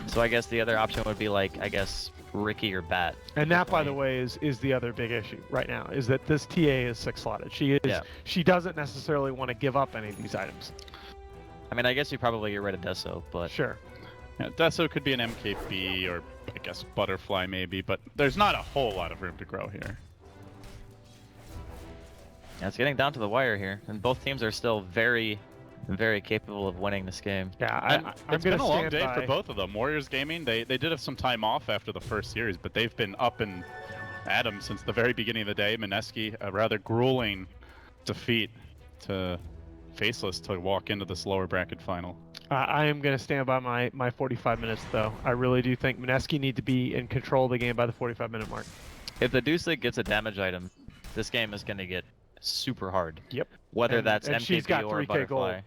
So I guess the other option would be like, I guess, Ricky or Bat. And that, by the way, is the other big issue right now, is that this TA is 6-slotted. She doesn't necessarily want to give up any of these items. I mean, I guess you probably get rid of Deso, but... Sure. Yeah, Deso could be an MKB or, I guess, Butterfly maybe, but there's not a whole lot of room to grow here. Yeah, it's getting down to the wire here, and both teams are still very, very capable of winning this game. Yeah, it's been a long day for both of them. Warriors Gaming, they did have some time off after the first series, but they've been up and at 'em since the very beginning of the day. Mineski, a rather grueling defeat to Faceless to walk into this lower bracket final. I am going to stand by my 45 minutes, though. I really do think Mineski need to be in control of the game by the 45-minute mark. If the Deuce gets a damage item, this game is going to get super hard. Yep. Whether that's and MKB she's got or 3K Butterfly. gold.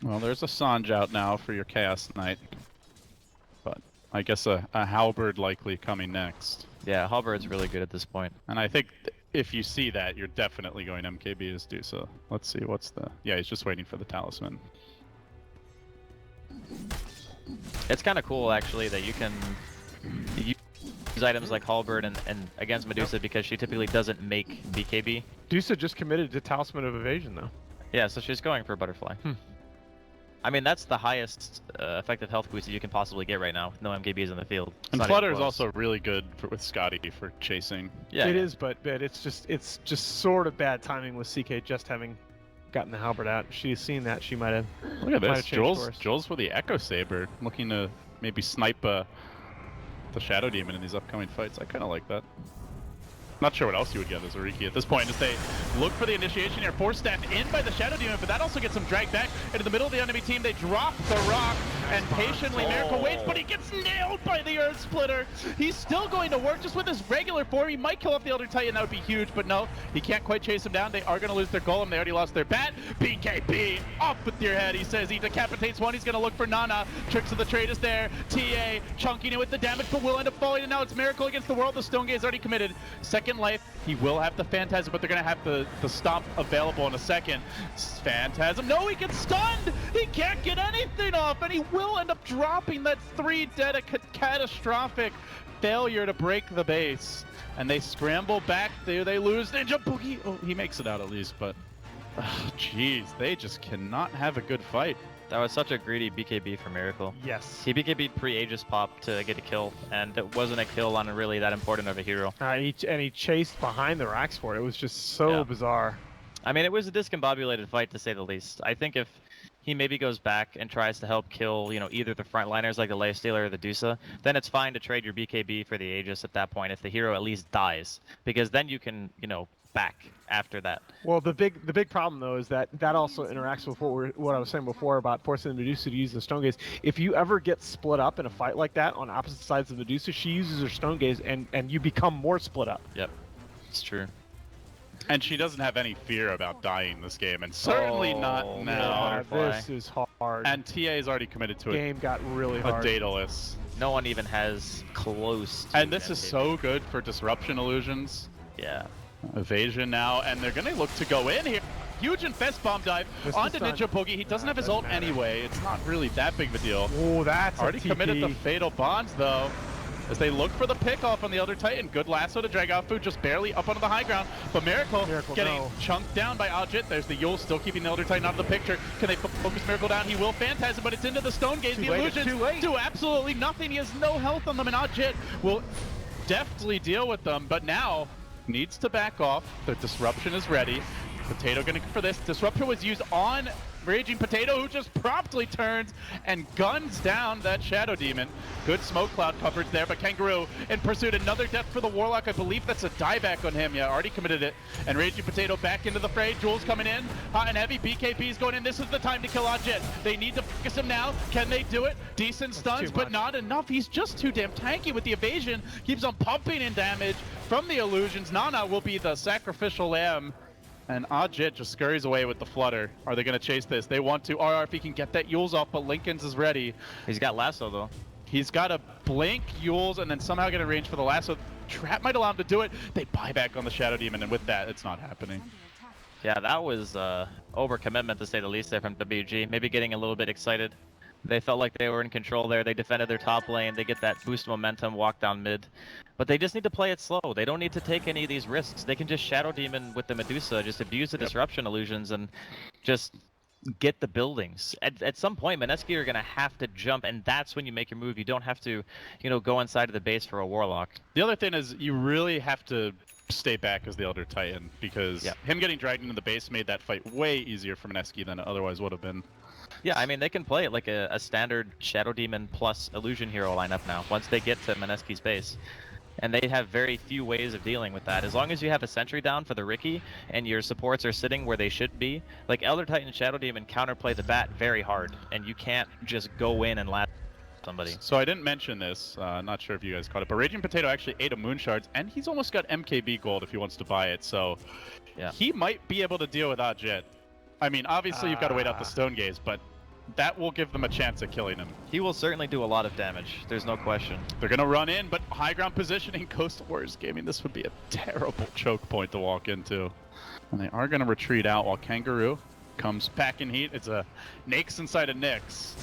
Well, there's a Sanj out now for your Chaos Knight, but I guess a Halberd likely coming next. Yeah, Halberd's really good at this point. And I think if you see that, you're definitely going MKB as Dusa. Let's see, what's the... Yeah, he's just waiting for the Talisman. It's kind of cool, actually, that you can use items like Halberd and against Medusa because she typically doesn't make BKB. Dusa just committed to Talisman of Evasion, though. Yeah, so she's going for Butterfly. I mean, that's the highest effective health boost that you can possibly get right now with no MKBs in the field. And Flutter is also really good with Scotty for chasing. Yeah, it is, but it's just sort of bad timing with CK just having gotten the Halberd out. She's seen that, she might have. Look at this, Jules with the Echo Saber, looking to maybe snipe the Shadow Demon in these upcoming fights. I kind of like that. Not sure what else you would get as a Riki at this point as they look for the initiation here. Force staffed in by the Shadow Demon, but that also gets them dragged back into the middle of the enemy team. They drop the rock, and patiently Miracle waits, but he gets nailed by the Earth Splitter. He's still going to work just with his regular form. He might kill off the Elder Titan, that would be huge, but no, he can't quite chase him down. They are going to lose their Golem. They already lost their Bat. BKB, off with your head, he says. He decapitates one. He's going to look for Nana. Tricks of the Trade is there. TA chunking it with the damage, but will end up falling, and now it's Miracle against the world. The Stone Gaze already committed. Second life. He will have the Phantasm, but they're going to have the Stomp available in a second. Phantasm. No, he gets stunned! He can't get anything off, and he will end up dropping that 3 dead, a catastrophic failure to break the base. And they scramble back. They lose Ninja Boogie. Oh, he makes it out at least, but... Jeez, they just cannot have a good fight. That was such a greedy BKB for Miracle. Yes. He BKB'd pre-Aegis pop to get a kill, and it wasn't a kill on really that important of a hero. And he chased behind the racks for it. It was just so bizarre. I mean, it was a discombobulated fight, to say the least. I think if he maybe goes back and tries to help kill, you know, either the frontliners like the Lifestealer or the Dusa, then it's fine to trade your BKB for the Aegis at that point if the hero at least dies, because then you can, you know, back after that. Well, the big problem though is that also interacts with what I was saying before about forcing the Medusa to use the Stone Gaze. If you ever get split up in a fight like that on opposite sides of Medusa, she uses her Stone Gaze and you become more split up. Yep, it's true. And she doesn't have any fear about dying this game, and certainly not now. Yeah, this is hard. And TA is already committed to game got really hard. A Daedalus. No one even has close to and this is so good for disruption illusions. Yeah. Evasion now, and they're gonna look to go in here. Huge Infest Bomb dive onto Ninja Boogie. He doesn't have his ult anyway. It's not really that big of a deal. Oh, that's already committed the Fatal Bonds though. As they look for the pick-off on the Elder Titan. Good lasso to drag out Food, just barely up onto the high ground. But Miracle getting chunked down by Ajit. There's the Yule still keeping the Elder Titan out of the picture. Can they focus Miracle down? He will Phantasm, but it's into the Stone Gaze. The illusions do absolutely nothing. He has no health on them, and Ajit will deftly deal with them. But now needs to back off. The disruption is ready. Potato gonna go for this. Disruption was used on Raging Potato, who just promptly turns and guns down that Shadow Demon. Good smoke cloud coverage there, but Kangaroo in pursuit. Another death for the Warlock. I believe that's a dieback on him. Yeah, already committed it. And Raging Potato back into the fray. Jules coming in. Hot and heavy. BKB's going in. This is the time to kill Ajit. They need to focus him now. Can they do it? Decent stuns, but not enough. He's just too damn tanky with the evasion. Keeps on pumping in damage from the illusions. Nana will be the sacrificial lamb And Ajit just scurries away with the flutter. Are they going to chase this? They want to. RR if he can get that Yules off, but Lincoln's is ready. He's got lasso though. He's got to blink Yules and then somehow get a range for the lasso. Trap might allow him to do it. They buy back on the Shadow Demon, and with that, it's not happening. Yeah, that was overcommitment to say the least there from WG. Maybe getting a little bit excited. They felt like they were in control there. They defended their top lane. They get that boost momentum, walk down mid. But they just need to play it slow. They don't need to take any of these risks. They can just Shadow Demon with the Medusa, just abuse the disruption illusions and just get the buildings. At some point, Mineski are going to have to jump, and that's when you make your move. You don't have to, go inside of the base for a Warlock. The other thing is you really have to stay back as the Elder Titan, because him getting dragged into the base made that fight way easier for Mineski than it otherwise would have been. Yeah, I mean, they can play it like a standard Shadow Demon plus Illusion Hero lineup now, once they get to Mineski's base. And they have very few ways of dealing with that. As long as you have a sentry down for the Riki, and your supports are sitting where they should be, like Elder Titan and Shadow Demon counterplay the bat very hard, and you can't just go in and last somebody. So I didn't mention this, not sure if you guys caught it, but Raging Potato actually ate a Moon Shards, and he's almost got MKB gold if he wants to buy it, so he might be able to deal with Ajit. I mean, obviously you've got to wait out the Stone Gaze, but that will give them a chance at killing him. He will certainly do a lot of damage, there's no question. They're going to run in, but high ground positioning, Coastal Warriors Gaming, this would be a terrible choke point to walk into. And they are going to retreat out while Kangaroo comes back in heat. It's a Nyx inside of Nyx.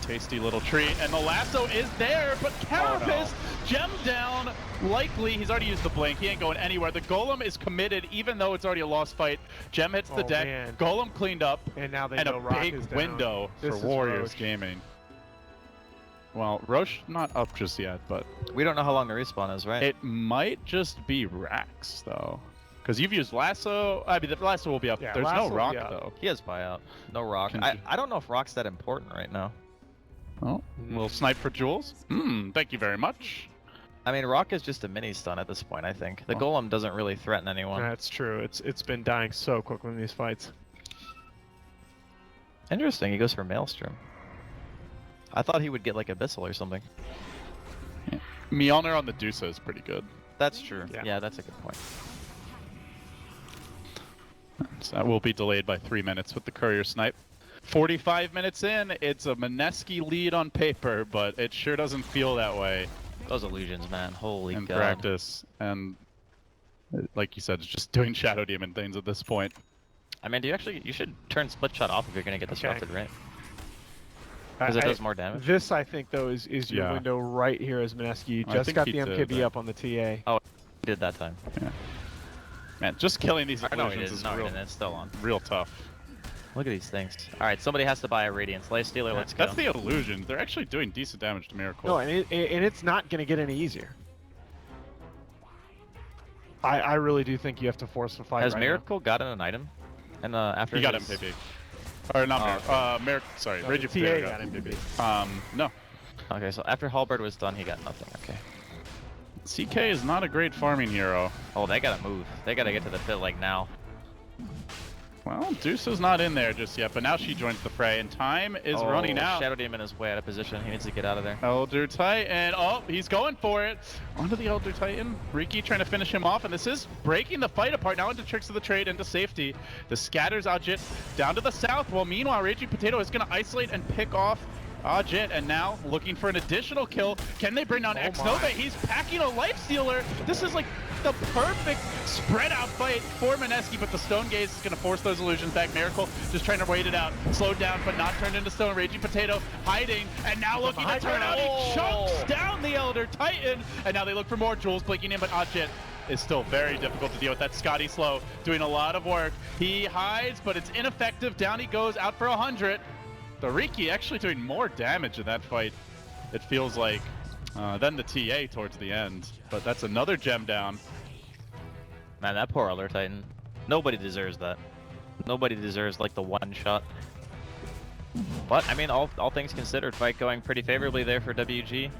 Tasty little treat, and the lasso is there, but Carapace gem down. Likely, he's already used the blink. He ain't going anywhere. The Golem is committed, even though it's already a lost fight. Gem hits the deck. Man. Golem cleaned up, and now they and know a Rock big is down. window This for is Warriors Roche. Gaming. Well, Roche not up just yet, but We don't know how long the respawn is, right? it might just be Rax though, because you've used lasso. I mean, the lasso will be up. Yeah, There's lasso no will rock be up. though. He has buyout. No Rock. Can I you- don't know if Rock's that important right now. Oh, we'll snipe for Jules. Thank you very much. I mean, Rock is just a mini stun at this point, I think. The Golem doesn't really threaten anyone. That's true. It's been dying so quickly in these fights. Interesting, he goes for Maelstrom. I thought he would get like Abyssal or something. Mjolnir on the Dusa is pretty good. That's true. Yeah. Yeah, that's a good point. So that will be delayed by 3 minutes with the courier snipe. 45 minutes in, it's a Mineski lead on paper, but it sure doesn't feel that way Those illusions, man. Holy in god. practice. And like you said, it's just doing Shadow Demon things at this point. I mean, you should turn split shot off if you're gonna get disrupted, right? I- Because it I- does more damage. This, I think, though, is your Yeah. window right here as Mineski. You I just think got he the did, MKB but- up on the TA. He did that time. Man, just killing these No, he illusions didn't. is No, he real, didn't. It's still on. real tough. Look at these things. Alright, somebody has to buy a Radiance. Life Stealer, let's go. That's the illusions. They're actually doing decent damage to Miracle. No, and it's not going to get any easier. I really do think you have to force the fight. Has right Miracle gotten an item? And after He got his- MPB. Or not Oh, Miracle. Sorry, now. Raging The Potato TA got MKB. No. Okay, so after Halberd was done, he got nothing. Okay. CK is not a great farming hero. Oh, they gotta move. They gotta get to the pit like now. Well, Deuce's not in there just yet, but now she joins the fray, and time is running out. Shadow Demon is way out of position. He needs to get out of there. Elder Titan. Oh, he's going for it. Onto the Elder Titan. Riki trying to finish him off, and this is breaking the fight apart now into Tricks of the Trade, into safety. The scatters Ajit down to the south, while meanwhile Raging Potato is going to isolate and pick off Ajit, and now looking for an additional kill. Can they bring down X-Nova? He's packing a Life Stealer. This is like the perfect spread out fight for Mineski, but the Stone Gaze is going to force those illusions back. Miracle just trying to wait it out. Slowed down, but not turned into stone. Raging Potato hiding, and now looking to turn out. He chunks down the Elder Titan, and now they look for more Jules blinking in, but Ajit is still very difficult to deal with. That Scotty Slow doing a lot of work. He hides, but it's ineffective. Down he goes, out for 100. The Riki actually doing more damage in that fight, it feels like, than the TA towards the end. But that's another gem down. Man, that poor Elder Titan. Nobody deserves that. Nobody deserves like the one shot. But I mean, all things considered, fight going pretty favorably there for WG.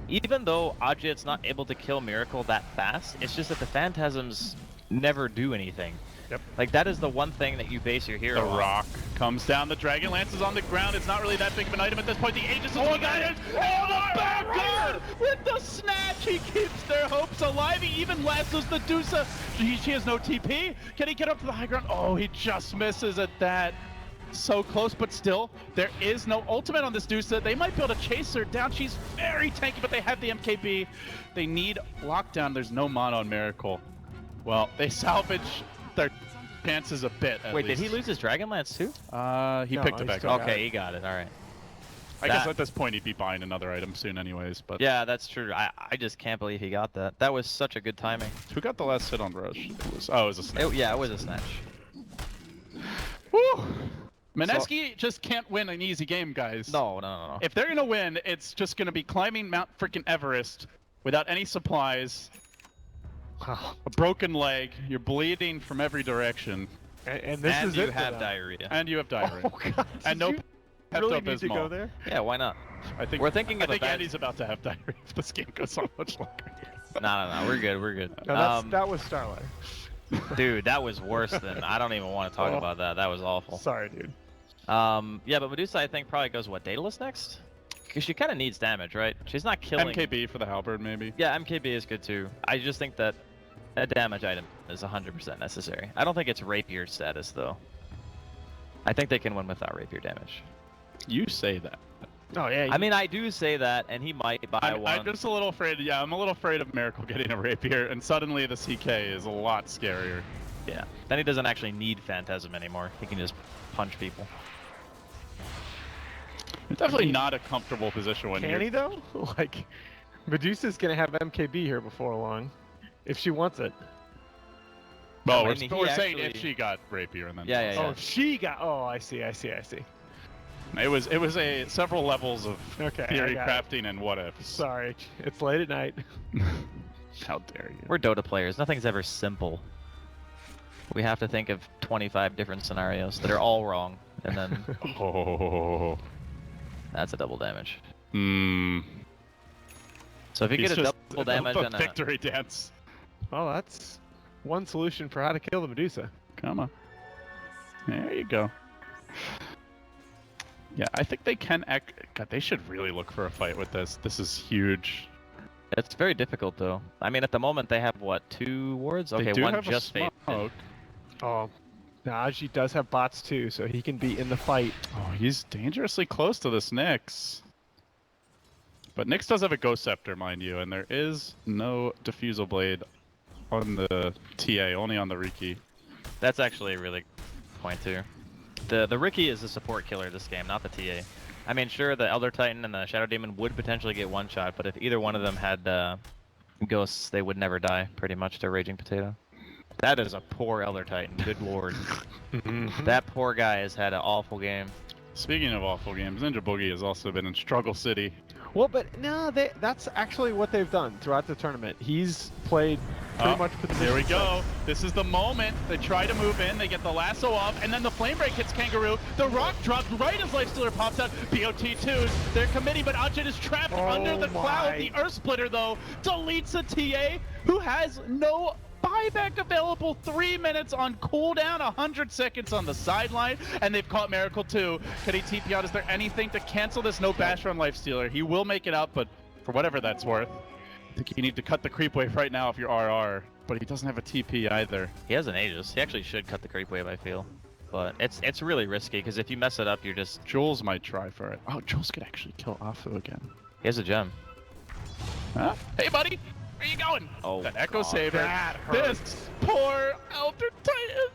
Even though Ajit's not able to kill Miracle that fast, it's just that the Phantasms never do anything. Yep. Like that is the one thing that you base your hero The on. rock. Comes down, the Dragon Lance is on the ground. It's not really that big of an item at this point. The Aegis is looking at it. Oh, the back guard with the snatch. He keeps their hopes alive. He even lassos the Dusa. She has no TP. Can he get up to the high ground? Oh, he just misses at that. So close, but still, there is no ultimate on this Dusa. They might be able to chase her down. She's very tanky, but they have the MKB. They need lockdown. There's no mana on Miracle. Well, they salvage their chances a bit, at Wait, least. did he lose his Dragon Lance too? He No, picked it he back still up. got Okay, he got it. All right. I guess at this point he'd be buying another item soon anyways, but... Yeah, that's true. I just can't believe he got that. That was such a good timing. Who got the last hit on Rush? It was a snatch. Yeah, it was a snatch. Woo! Mineski just can't win an easy game, guys. No. If they're gonna win, it's just gonna be climbing Mount freaking Everest without any supplies, Wow. a broken leg, you're bleeding from every direction, And this And is you it for have them. diarrhea. and you have diarrhea. Oh god. And no did you really need to Pepto-Bismol. go there? Yeah, why not? I think We're thinking of I a think bad- Andy's about to have diarrhea if this game goes on much longer. No. We're good. No, that was StarLadder. Dude, that was worse than. I don't even want to talk Oh. about that. That was awful. Sorry, dude. Yeah, but Medusa, I think, probably goes, what, Daedalus next? Because she kind of needs damage, right? She's not killing. MKB for the halberd, maybe. Yeah, MKB is good too. I just think that a damage item is 100% necessary. I don't think it's rapier status, though. I think they can win without rapier damage. You say that. Oh yeah. I mean, I do say that, and he might buy one. I'm just a little afraid. Yeah, I'm a little afraid of Miracle getting a rapier, and suddenly the CK is a lot scarier. Yeah. Then he doesn't actually need Phantasm anymore. He can just punch people. It's definitely not a comfortable position when can you're... he though? Like, Medusa's gonna have MKB here before long, if she wants it. Well, I we're, mean, we're he saying if actually- she got rapier and then... Yeah, yeah, Oh, she got. Oh, I see. It was a several levels of Okay. theory I got it. crafting and what ifs. Sorry, it's late at night. How dare you? We're Dota players. Nothing's ever simple. We have to think of 25 different scenarios that are all wrong, and then Oh. that's a double damage. Hmm. So if you He's get a just double damage and a... victory dance. Well, that's one solution for how to kill the Medusa. Come on. There you go. Yeah, I think they can... God, they should really look for a fight with this. This is huge. It's very difficult, though. I mean, at the moment, they have, what, 2 wards? Okay, they do one have just a faded. smoke. Oh, Najee does have bots too, so he can be in the fight. Oh, he's dangerously close to this Nyx. But Nyx does have a Ghost Scepter, mind you, and there is no Diffusal Blade on the TA, only on the Riki. That's actually a really good point, too. The Riki is the support killer this game, not the TA. I mean, sure, the Elder Titan and the Shadow Demon would potentially get one shot, but if either one of them had ghosts, they would never die, pretty much, to Raging Potato. That is a poor Elder Titan, good lord. That poor guy has had an awful game. Speaking of awful games, Ninja Boogie has also been in Struggle City. Well, but no, that's actually what they've done throughout the tournament. He's played pretty much for the There we mission go. side. This is the moment. They try to move in. They get the lasso off, and then the flame break hits Kangaroo. The rock drops right as Lifestealer pops out. BOT2s. They're committing, but Ajit is trapped under the cloud. my. The Earth Splitter, though, deletes a TA who has no buyback available. 3 minutes on cooldown, 100 seconds on the sideline, and they've caught Miracle too. Can he TP out? Is there anything to cancel this? No Basher on Lifestealer. He will make it out, but for whatever that's worth, I think you need to cut the creep wave right now if you're RR, but he doesn't have a TP either. He has an Aegis. He actually should cut the creep wave, I feel. But it's really risky, because if you mess it up, you're just... Jules might try for it. Oh, Jules could actually kill Afu again. He has a gem. Huh? Hey, buddy! Where you going? Oh, that Echo God. Saber. That This hurts. poor Elder Titan.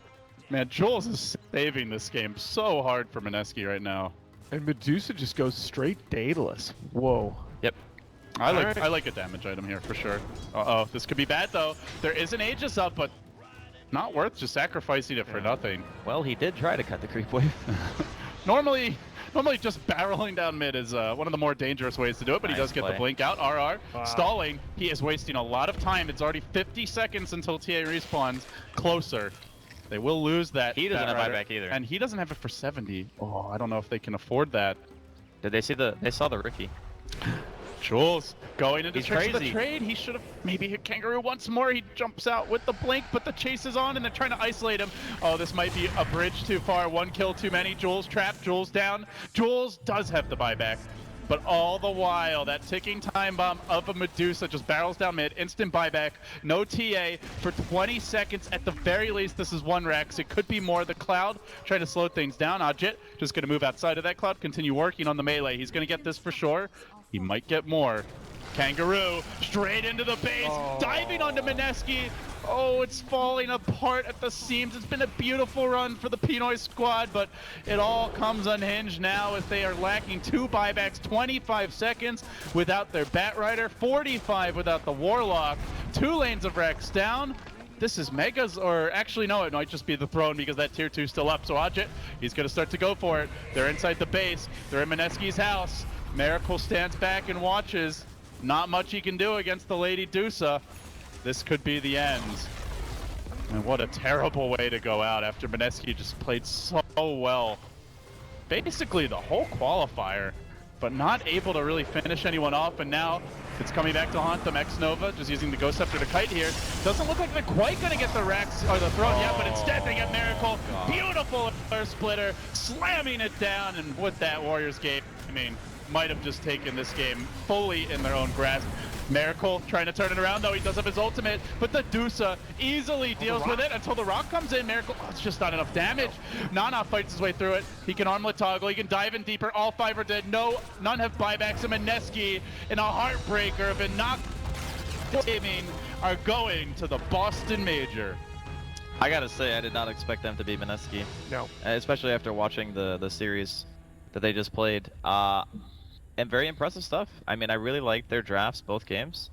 Man, Jules is saving this game so hard for Mineski right now. And Medusa just goes straight Daedalus. Whoa. Yep. I like a damage item here for sure. Uh-oh, this could be bad though. There is an Aegis up, but not worth just sacrificing it for nothing. Well, he did try to cut the creep wave. Normally just barreling down mid is one of the more dangerous ways to do it, but he Nice does get play. the blink out. RR Wow. stalling. He is wasting a lot of time. It's already 50 seconds until TA respawns. Closer. They will lose that. He doesn't that have rider. buyback either. And he doesn't have it for 70. Oh, I don't know if they can afford that. Did they see the... They saw the Riki. Jules going into He's tricks of the crazy. trade. He should have maybe hit Kangaroo once more. He jumps out with the blink, but the chase is on and they're trying to isolate him. Oh, this might be a bridge too far. One kill too many. Jules trapped, Jules down. Jules does have the buyback. But all the while, that ticking time bomb of a Medusa just barrels down mid, instant buyback, no TA for 20 seconds at the very least. This is one Rex. It could be more. The Cloud trying to slow things down. Ajit just going to move outside of that Cloud, continue working on the melee. He's going to get this for sure. He might get more. Kangaroo straight into the base, diving onto Mineski. Oh, it's falling apart at the seams. It's been a beautiful run for the Pinoy squad, but it all comes unhinged now as they are lacking 2 buybacks, 25 seconds without their Batrider, 45 without the Warlock, 2 lanes of Rex down. This is Megas, or actually no, it might just be the throne because that tier 2 is still up. So Ajit, he's going to start to go for it. They're inside the base. They're in Mineski's house. Miracle stands back and watches. Not much he can do against the Lady Dusa. This could be the end. And what a terrible way to go out after Mineski just played so well. Basically the whole qualifier, but not able to really finish anyone off. And now it's coming back to haunt them. X-Nova just using the Ghost Scepter to kite here. Doesn't look like they're quite going to get the Rex or the throne yet, but instead they get Miracle. Beautiful Earth Splitter, slamming it down. And with that Warriors game, I mean, might have just taken this game fully in their own grasp. Miracle trying to turn it around though. He does have his ultimate, but the Dusa easily deals with it until the rock comes in. Miracle, it's just not enough damage. Nana fights his way through it. He can armlet toggle, he can dive in deeper. All 5 are dead. None have buybacks. And Mineski in a heartbreaker have been knocked. Gaming are going to the Boston Major. I gotta say, I did not expect them to beat Mineski. No. Especially after watching the series that they just played. And very impressive stuff. I mean, I really liked their drafts, both games.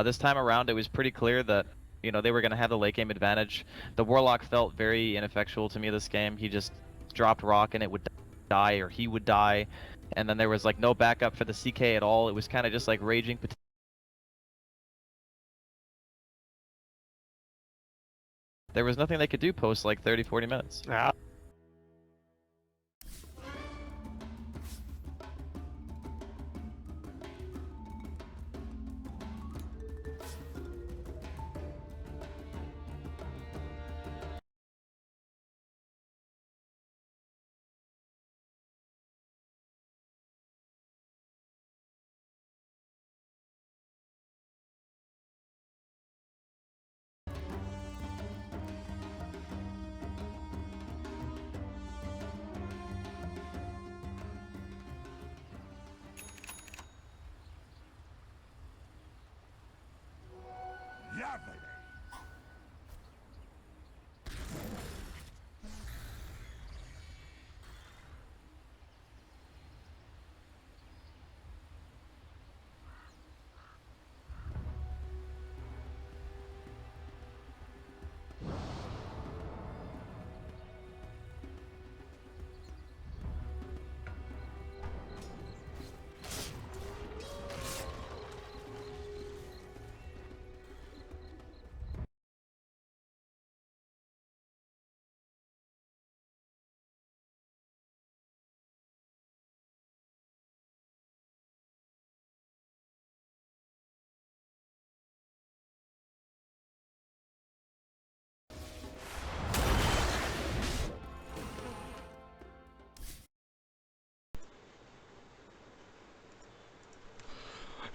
This time around, it was pretty clear that, you know, they were going to have the late game advantage. The Warlock felt very ineffectual to me this game. He just dropped rock and it would die, or he would die. And then there was like no backup for the CK at all. It was kind of just like raging. There was nothing they could do post like 30, 40 minutes.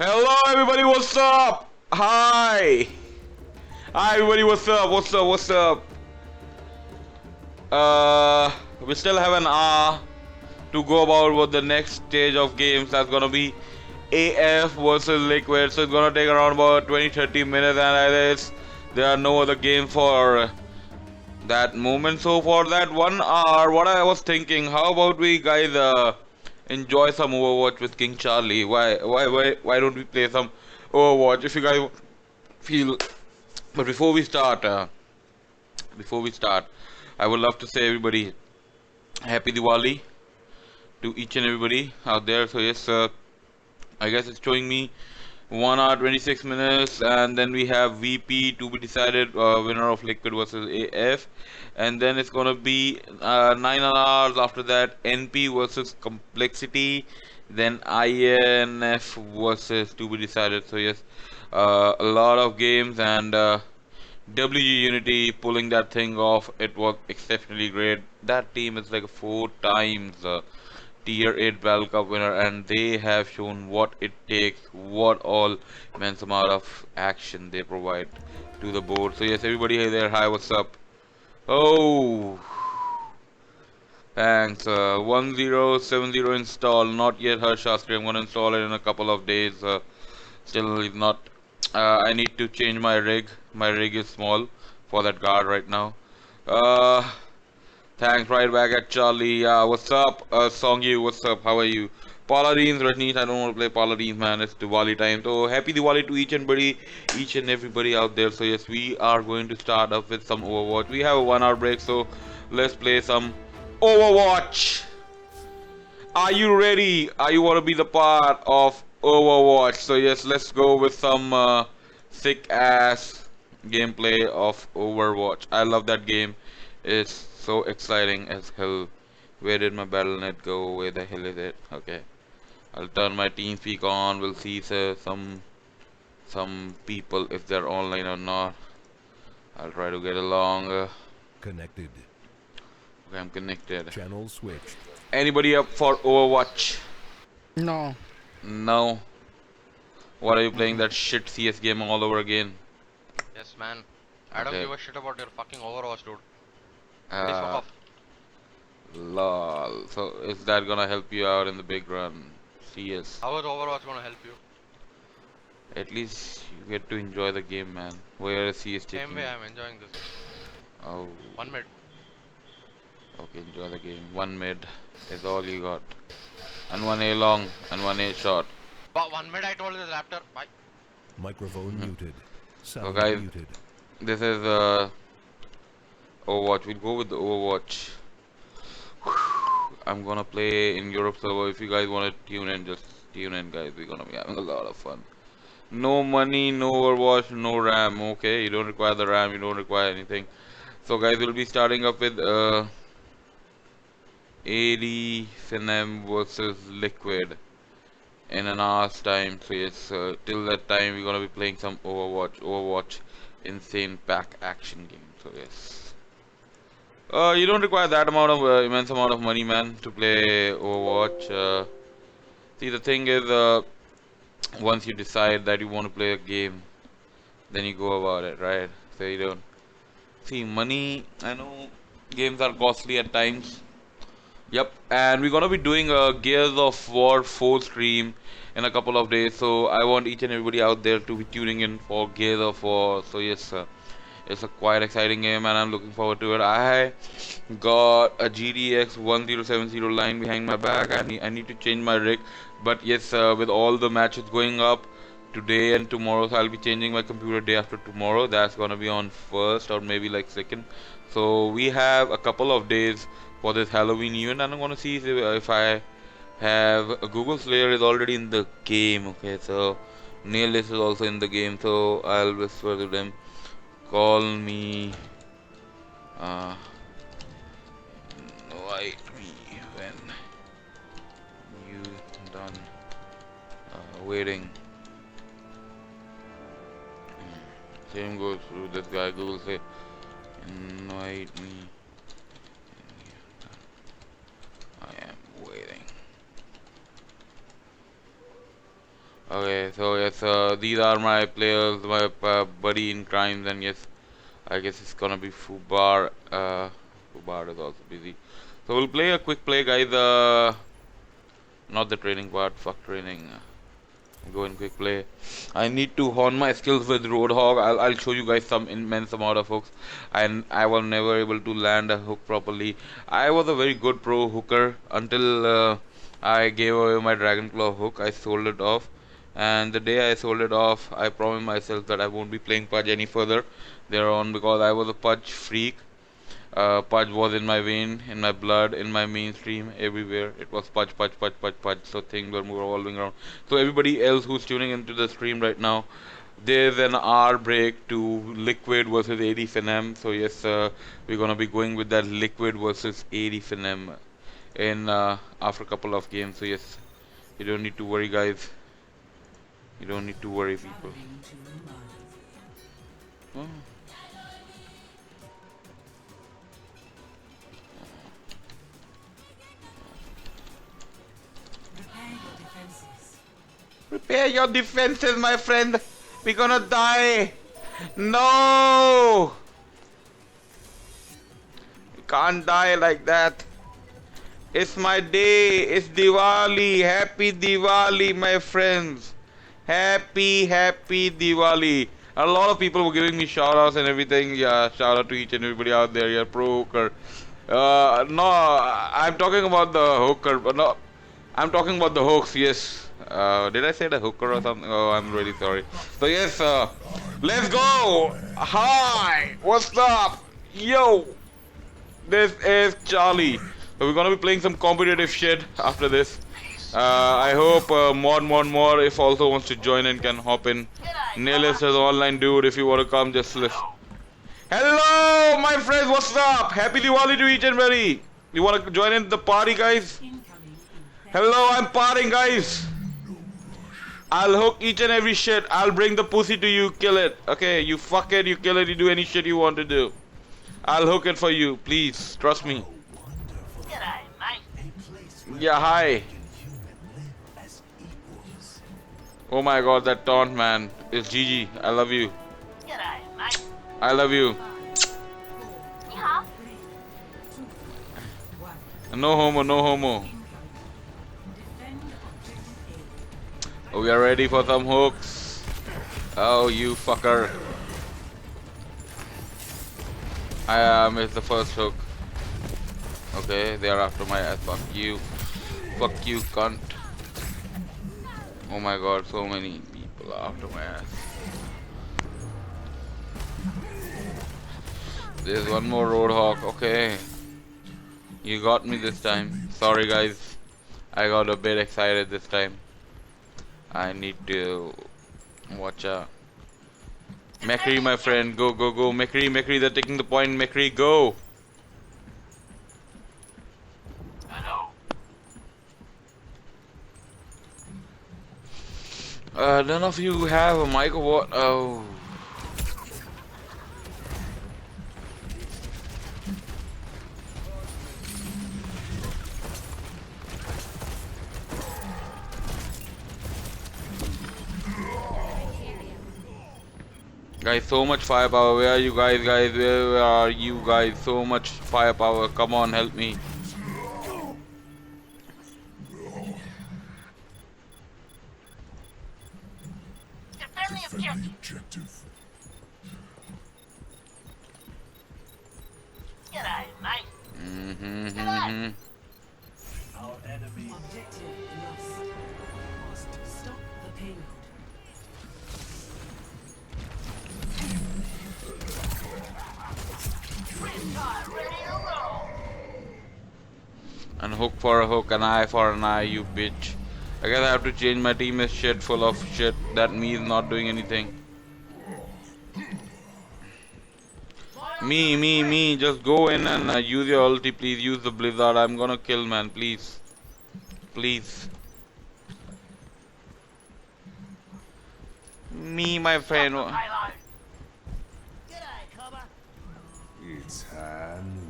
Hello everybody, what's up? Hi! Hi everybody, what's up? What's up? We still have an hour to go about what the next stage of games. That's gonna be AF versus Liquid. So it's gonna take around about 20-30 minutes, and there are no other games for that moment. So for that 1 hour, what I was thinking, how about we guys enjoy some Overwatch with KingCharlie? Why don't we play some Overwatch if you guys feel? But before we start, I would love to say everybody happy Diwali to each and everybody out there. So yes, I guess it's showing me 1 hour 26 minutes, and then we have VP to be decided, winner of Liquid versus AF, and then it's gonna be 9 hours after that, NP versus Complexity, then INF versus to be decided. So yes, a lot of games, and WG Unity pulling that thing off. It was exceptionally great. That team is like 4 times Tier 8 Battle Cup winner, and they have shown what it takes, what all immense amount of action they provide to the board. So yes, everybody there, hi, what's up? Oh, thanks. 1070 install, not yet Harsh Shastri. I'm gonna install it in a couple of days. Still not. I need to change my rig. My rig is small for that guard right now. Uh, Thanks, right back at Charlie. What's up? Songyu, what's up? How are you? Paladins, Rajneesh, I don't want to play Paladins, man. It's Diwali time. So happy Diwali to each and everybody out there. So yes, we are going to start off with some Overwatch. We have a 1 hour break, so let's play some Overwatch. Are you ready? Are you want to be the part of Overwatch? So yes, let's go with some thick ass gameplay of Overwatch. I love that game. It's so exciting as hell. Where did my battle.net go? Where the hell is it? Okay, I'll turn my TeamSpeak on. We'll see some people if they're online or not. I'll try to get along. Connected. Okay, I'm connected. Channel switched. Anybody up for Overwatch? No. No. What are you playing that shit CS game all over again? Yes, man. I don't Okay. give a shit about your fucking Overwatch, dude. Please fuck Uh, off. lol. So is that gonna help you out in the big run? CS. How is Overwatch gonna help you? At least you get to enjoy the game, man. Where is CS Same taking way you? I'm enjoying this. Oh, 1 mid. okay. Enjoy the game. 1 mid is all you got, and 1 A long and 1 A short. But 1 mid I told you, Raptor. Bye. Microphone muted. Sound guys, muted. This is Overwatch. We'll go with the Overwatch. I'm gonna play in Europe server. If you guys wanna tune in, just tune in, guys. We're gonna be having a lot of fun. No money, no Overwatch, no RAM. Okay, you don't require the RAM. You don't require anything. So, guys, we'll be starting up with AD Finem versus Liquid in an hour's time. So yes, till that time we're gonna be playing some Overwatch, insane pack action game. So yes, you don't require that amount of immense amount of money, man, to play Overwatch. See, the thing is, once you decide that you want to play a game, then you go about it, right? So you don't see money. I know games are costly at times. Yep, and we're gonna be doing a Gears of War 4 stream in a couple of days, so I want each and everybody out there to be tuning in for Gears of War. So yes, it's a quite exciting game, and I'm looking forward to it. I got a GDX 1070 line behind my back. I need to change my rig, but yes, with all the matches going up today and tomorrow, so I'll be changing my computer day after tomorrow. That's gonna be on first or maybe like second. So we have a couple of days for this Halloween event, and I'm gonna see if I have a Google Slayer is already in the game. Okay, so Nailless is also in the game, so I'll whisper to them, call me, invite me when you done waiting. Same goes to this guy. Google say, invite me. I am waiting. Okay, so yes, these are my players, my buddy in crimes, and yes, I guess it's gonna be Fubar. Fubar is also busy. So we'll play a quick play, guys. Not the training part, fuck training. Go in quick play. I need to hone my skills with Roadhog. I'll show you guys some immense amount of hooks, and I was never able to land a hook properly. I was a very good pro hooker until I gave away my Dragonclaw hook. I sold it off, and the day I sold it off, I promised myself that I won't be playing Pudge any further thereon, because I was a Pudge freak. Pudge was in my vein, in my blood, in my mainstream, everywhere. It was Pudge, Pudge, Pudge, Pudge, Pudge. So things were revolving around. So everybody else who's tuning into the stream right now, there's an hour break to Liquid versus 80 Finem. So yes, we're gonna be going with that Liquid versus 80 Finem in after a couple of games. So yes, you don't need to worry, guys. You don't need to worry, people. Oh. Prepare your defenses, my friend. We're gonna die. No! We can't die like that. It's my day. It's Diwali. Happy Diwali, my friends. Happy Diwali. A lot of people were giving me shout outs and everything. Yeah, shout out to each and everybody out there. Yeah, pro hooker. No, I'm talking about the hooker, but no, I'm talking about the hooks, yes. Did I say the hooker or something? Oh, I'm really sorry. So yes, let's go. Hi, what's up? Yo, this is Charlie. So we're gonna be playing some competitive shit after this. I hope more if also wants to join and can hop in. Nelis is online, dude. If you want to come, just listen. Hello, my friends. What's up? Happy Diwali to each and every. You want to join in the party, guys? Hello, I'm partying, guys. I'll hook each and every shit. I'll bring the pussy to you, kill it. Okay, you fuck it, you kill it, you do any shit you want to do. I'll hook it for you, please. Trust me. Yeah, hi. Oh my god, that taunt, man. It's GG. I love you. I love you. No homo, no homo. Oh, we are ready for some hooks. Oh, you fucker. I missed the first hook. Okay, they are after my ass. Fuck you. Fuck you, cunt. Oh my god, so many people are after my ass. There's one more Roadhog. Okay. You got me this time. Sorry, guys. I got a bit excited this time. I need to watch out. McCree, my friend, go, go, go. McCree, they're taking the point. McCree, go. None of you have a mic or what? Oh. Guys, so much firepower. Where are you guys, Where are you guys? So much firepower. Come on, help me. Defend the objective. G'day, mate. Our enemy objective lost. Must stop the payload. And hook for a hook, an eye for an eye, you bitch. I guess I have to change my team is shit full of shit. That means not doing anything. Me. Just go in and use your ulti, please. Use the blizzard. I'm gonna kill, man. Please. Please. Me, my friend. It's high noon.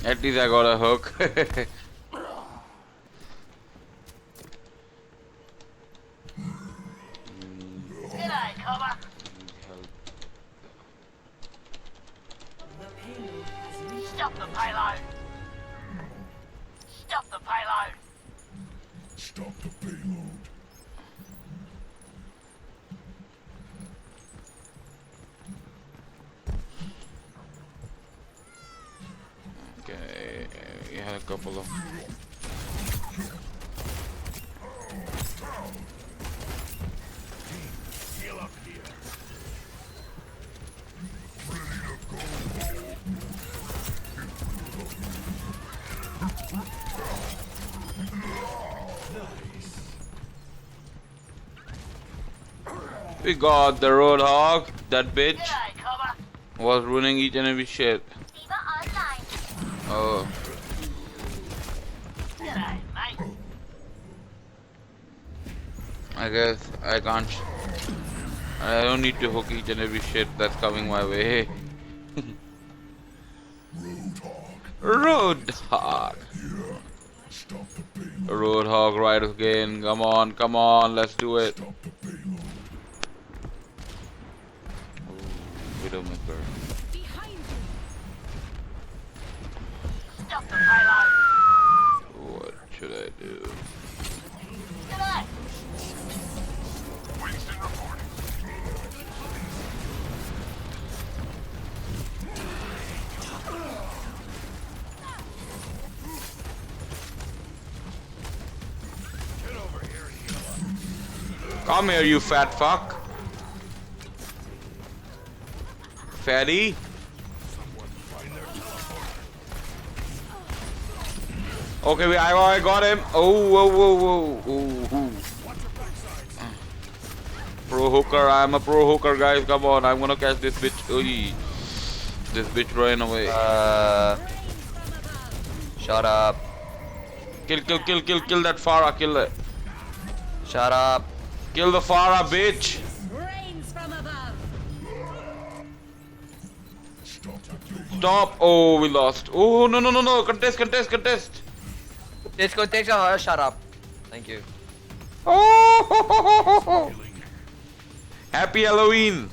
At least I got a hook. Stop the payload! Stop the payload! Stop the payload. Okay, we had a couple of. We got the Roadhog, that bitch was ruining each and every shit. Oh. I guess I can't. I don't need to hook each and every shit that's coming my way. Roadhog. Stop the payload. Roadhog right again. Come on, let's do it. Stop the payload. Widowmaker. What should I do? Come here, you fat fuck. Fatty. Okay, I got him. Oh. Pro hooker, I'm a pro hooker, guys. Come on, I'm gonna catch this bitch. Oy. This bitch ran away. Shut up. Kill that Farah, kill it. Shut up. Kill the Farah, bitch. Rains from above. Stop. Oh, we lost. Oh, no. Contest. Let's go take a shut up. Thank you. Oh, happy Halloween.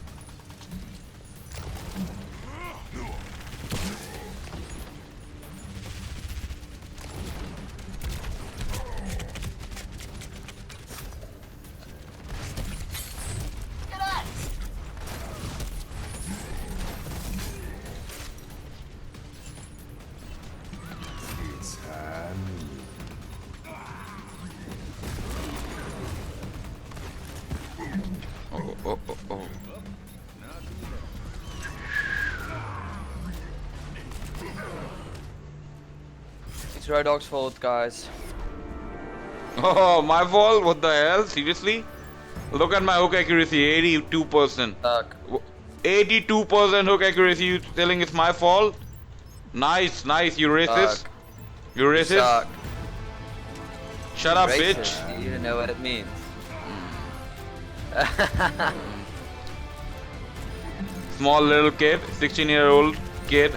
Oh. It's Red Dog's fault, guys. Oh, my fault? What the hell? Seriously? Look at my hook accuracy, 82%. Suck. 82% hook accuracy. You telling it's my fault? Nice. You racist. Suck. You racist. Suck. Shut up, Racist. bitch. You don't know what it means. Small little kid, 16-year-old kid.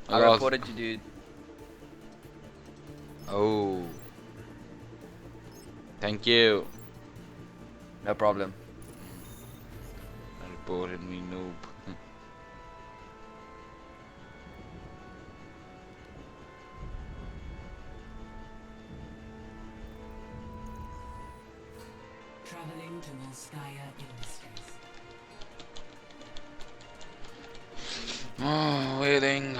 I reported you, dude. Oh. Thank you. No problem. Reported me, noob. Traveling to Volskaya Industries. Oh, waiting.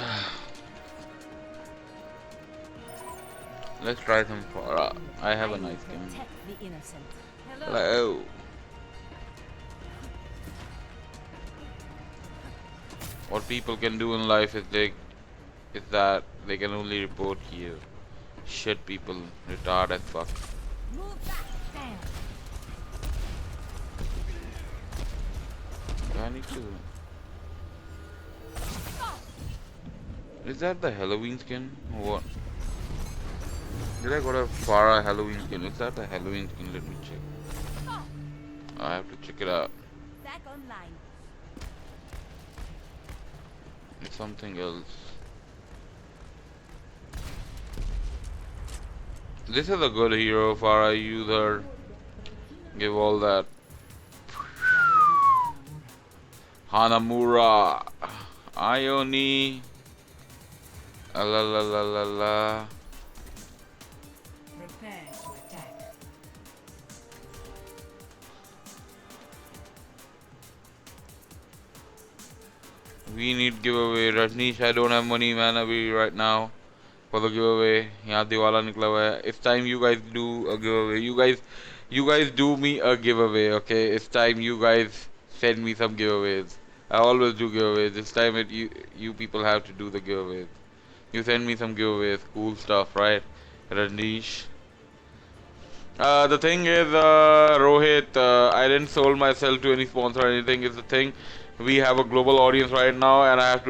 Let's try some Farah. I have a nice game. The innocent. Hello. What people can do in life is that they can only report you. Shit, people, retard as fuck. Move back. Damn. I need to. Is that the Halloween skin? Or what? Did I got a Farah Halloween skin? Is that the Halloween skin? Let me check. I have to check it out. Back online. It's something else. This is a good hero for a user. Give all that. Hanamura. Ioni. La la la la la. Prepare to attack. We need giveaway. Rajneesh, I don't have money, man, अभी right now for the giveaway. यहाँ दिवाला निकला हुआ है. It's time you guys do a giveaway. You guys do me a giveaway, okay? It's time you guys send me some giveaways. I always do giveaways. This time you people have to do the giveaways. You send me some giveaways, cool stuff, right? Rajneesh. The thing is, Rohit, I didn't sold myself to any sponsor or anything. Is the thing. We have a global audience right now, and I have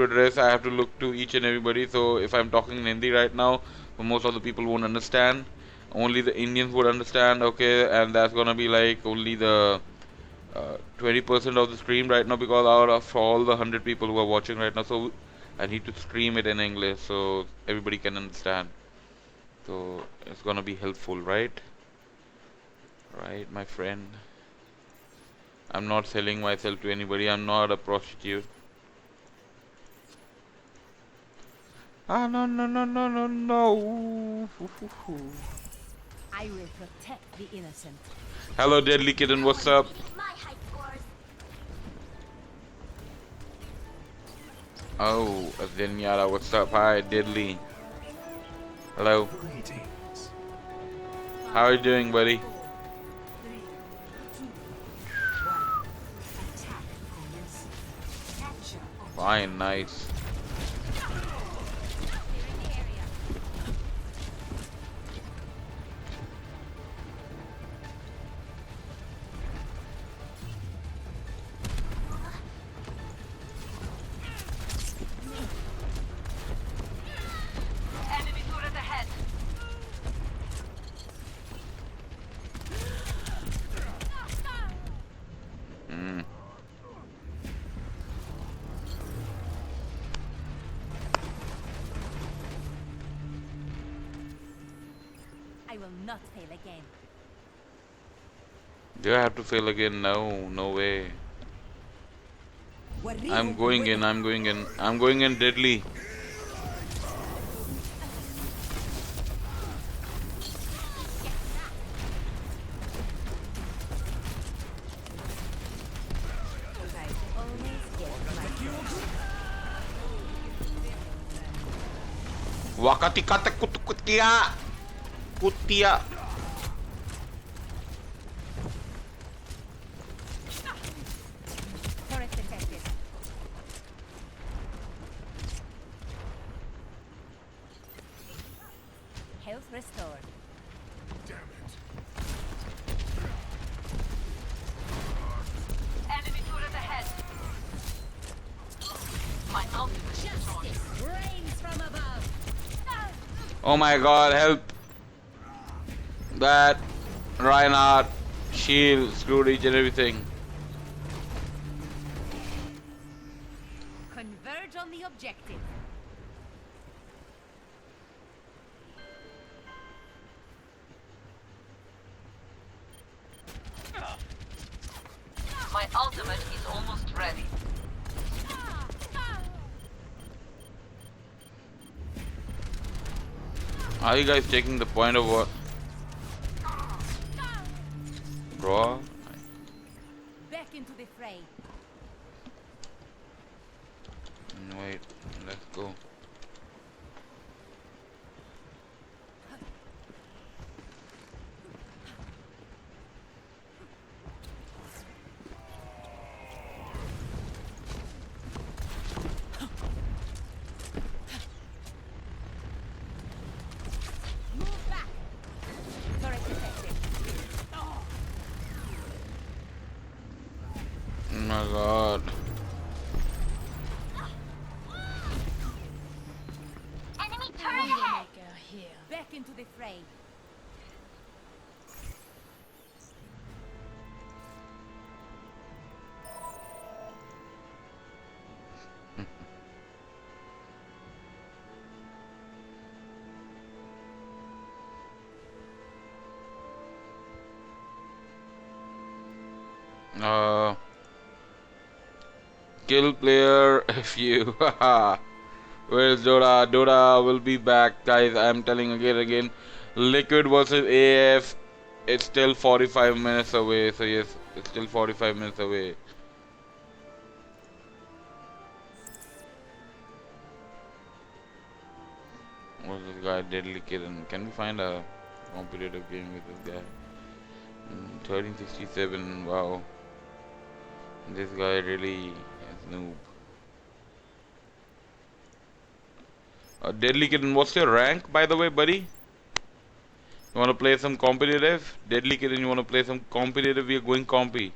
to look to each and everybody. So if I'm talking in Hindi right now, most of the people won't understand. Only the Indians would understand, okay? And that's gonna be like only the 20% of the stream right now, because out of all the 100 people who are watching right now, so I need to stream it in English so everybody can understand. So it's gonna be helpful, right? Right, my friend. I'm not selling myself to anybody. I'm not a prostitute. Ah, no, no, no, no, no, no. I will protect the innocent. Hello, Deadly Kitten. What's up? Oh, Zenyara. What's up? Hi, Deadly. Hello. How are you doing, buddy? Fine, nice. Enemy turret ahead. I will not fail again. Do I have to fail again? No, no way. I'm going in, I'm going in, I'm going in, Deadly. Wakati kata kutia. Kutia. Turret detected. Health restored. Enemy turret ahead. My ultimate justice rains from above. Oh my god, help. That Reinhardt shield screwed each and everything. Converge on the objective. My ultimate is almost ready. Are you guys taking the point of what? Bro? Back into the fray. Wait, let's go. Move back. Turret detected. Oh my god. Enemy turret ahead. Back into the fray. Uh, kill player if you. Where's Dota? Dota will be back, guys. I'm telling again. Liquid versus AF. It's still 45 minutes away. So yes, it's still 45 minutes away. What's this guy? Deadly Kitten. Can we find a competitive game with this guy? 1367. Wow. This guy really is noob. Deadly Kitten, what's your rank, by the way, buddy? You wanna play some competitive? Deadly Kitten, you wanna play some competitive? We are going compy.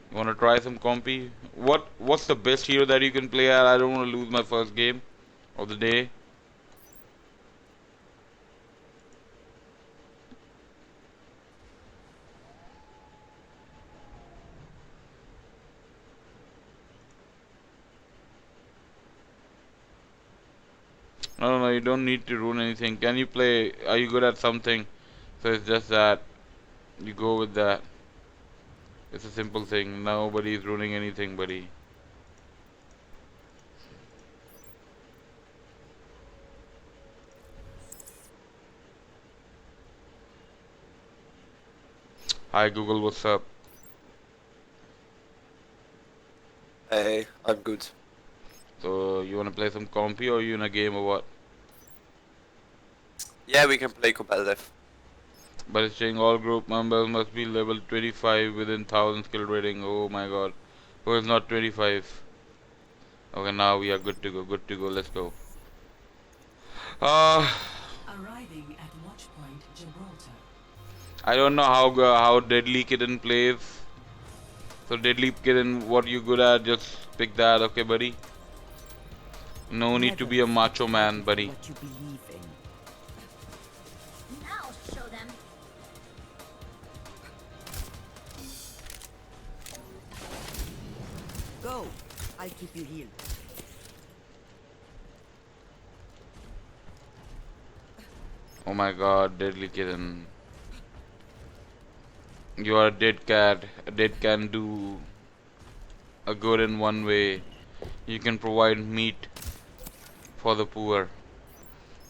You wanna try some compy? What's the best hero that you can play at? I don't wanna lose my first game of the day. No, you don't need to ruin anything. Can you play? Are you good at something? So it's just that you go with that. It's a simple thing. Nobody's ruining anything, buddy. Hi Google, what's up? Hey, I'm good. So you wanna play some compy or you in a game or what? Yeah, we can play competitive. But it's saying all group members must be level 25 within 1000 skill rating. Oh my god. Who is not 25? Okay, now we are good to go. Good to go. Let's go. Arriving at Watchpoint Gibraltar. I don't know how Deadly Kitten plays. So Deadly Kitten, what you good at? Just pick that, okay, buddy? No need to be a macho man, buddy. What you believe in. Now show them. Go. I'll keep you healed. Oh my god, Deadly Kitten. You are a dead cat. A dead can do a good in one way. You can provide meat for the poor.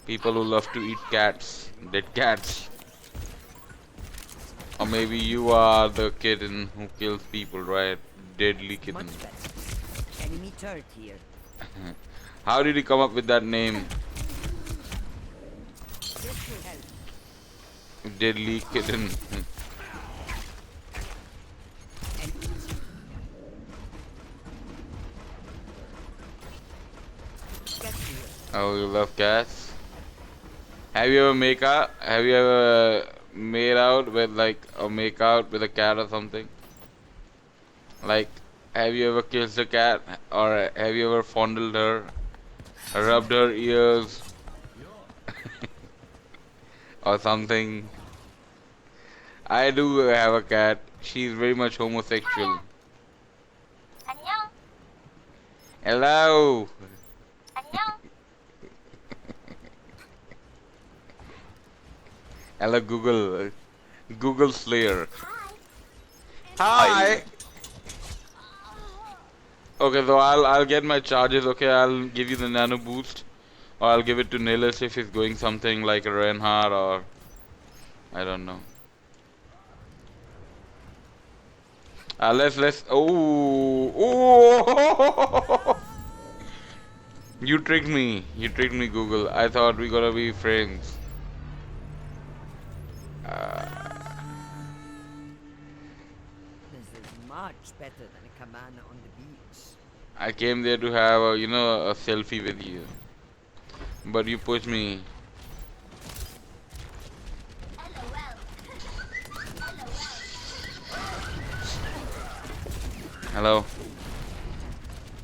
People who love to eat cats. Dead cats. Or maybe you are the kitten who kills people, right? Deadly Kitten. Much better. Enemy turret here. How did you come up with that name? This will help. Deadly Kitten. Get here. Oh, you love cats? Have you ever made out with like or make out with a cat or something? Like, have you ever kissed a cat or have you ever fondled her, rubbed her ears or something? I do have a cat. She's very much homosexual. Hello. Hello Google. Google Slayer. Hi. Okay, so I'll get my charges. Okay, I'll give you the nano boost, or I'll give it to Nihilus if he's going something like a Reinhardt or I don't know. Let's. Oh. You tricked me. You tricked me, Google. I thought we gotta be friends. This is much better than a cabana on the beach. I came there to have a, a selfie with you, but you pushed me. Hello.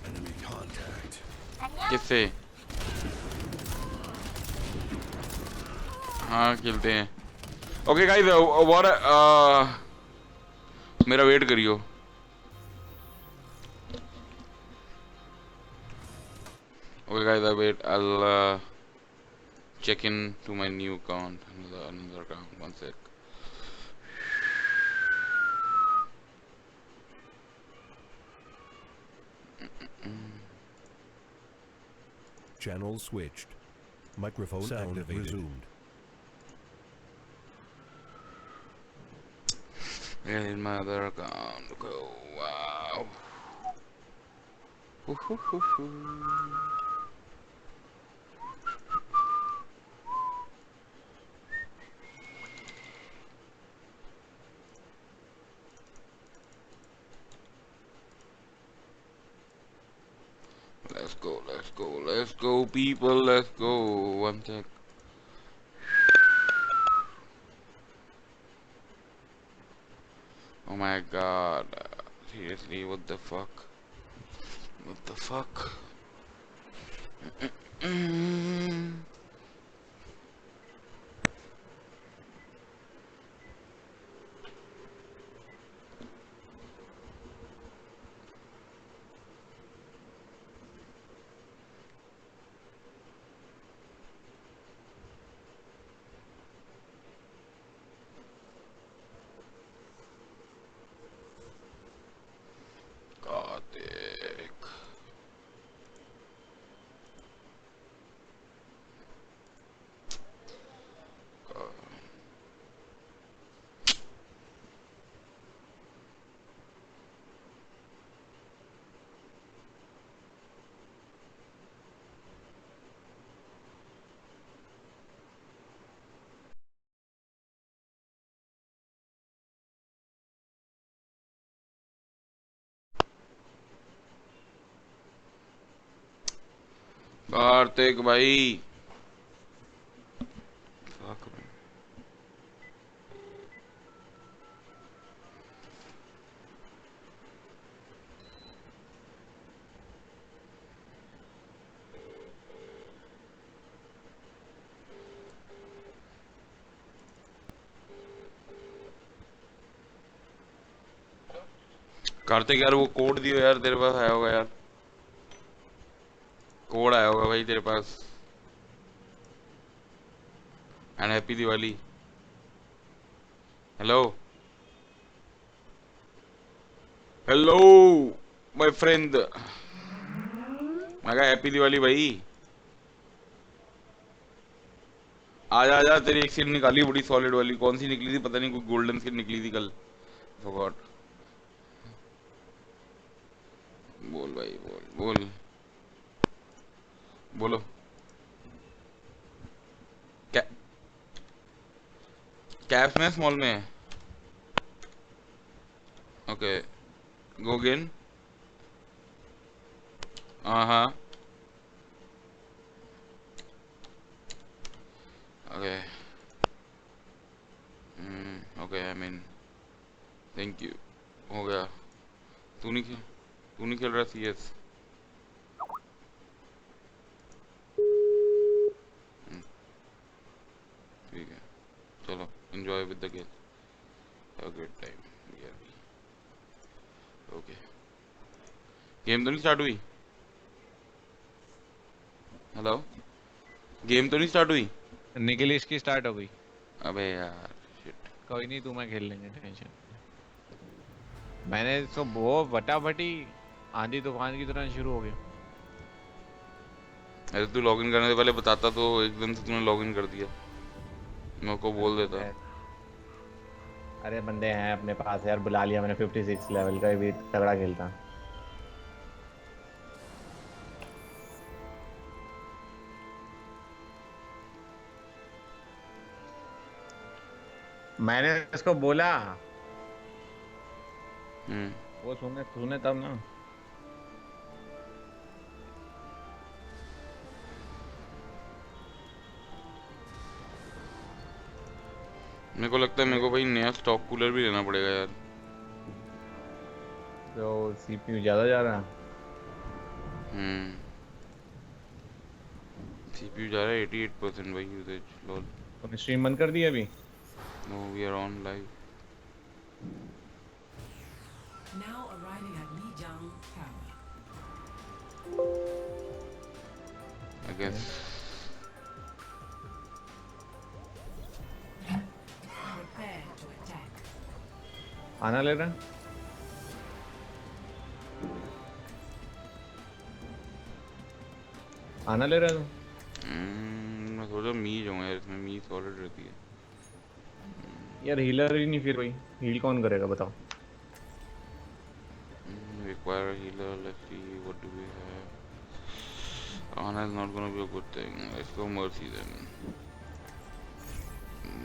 Enemy contact. किससे? हाँ खेलते हैं. Okay guys, what मेरा wait करियो. Okay guys, I wait. I'll check in to my new account. Another account. One sec. Channel switched. Microphone sound activated. Resumed. Where did my other account go? Wow. Let's go, people, let's go. One sec. Oh my god. Seriously, what the fuck? What the fuck? Kartik भाई कार्तिक यार वो code दियो यार, तेरे पास आया होगा यार, code आया होगा भाई तेरे पास। And happy Diwali. Hello hello my friend, मैं कहा हैप्पी दिवाली भाई। आजा आजा, तेरी एक स्किन निकाली बड़ी सॉलिड वाली, कौन सी निकली थी पता नहीं, कोई गोल्डन स्किन निकली थी कल, फॉरगॉट। बोल भाई बोल बोल बोलो। क्या कैप्स में स्मॉल में? Okay go again. हाँ okay okay I mean thank you, हो गया। तू नहीं खेल रहा CS? ठीक है चलो, enjoy with the game, have a good time. Okay game तो नहीं स्टार्ट हुई? हेलो गेम तो नहीं स्टार्ट हुई? निकली इसकी स्टार्ट हो गई। अबे यार शिट। कोई नहीं, तुम्हें खेल लेंगे, टेंशन। मैंने इसको वो फटाफटी आंधी तूफान की तरह शुरू हो गया। अरे तू लॉगिन करने से पहले बताता तो एकदम से तूने लॉगिन कर दिया, मेरे को बोल देता। अरे बंदे हैं अपने पास यार, बुला लिया मैंने 56 लेवल का, भी तगड़ा खेलता। मैंने इसको बोला वो सुने तब ना। मेरे को लगता है मेरे को भाई नया स्टॉक कूलर भी लेना पड़ेगा यार। तो CPU ज्यादा जा रहा है। CPU जा रहा है 88% भाई यूसेज। लॉल तुमने स्ट्रीम बंद कर दी अभी? No we are on live. Now arriving at Lijiang Tower. I guess. Prepare to attack. आना ले रहा है? आना ले रहा है मैं सोचा मी जाऊँ यार, इसमें मी सॉलिड रहती है। यार हीलर ही नहीं फिर भाई हील कौन करेगा बताओ Require a healer, let's see what do we have. Ana is not gonna be a good thing. Let's go Mercy then.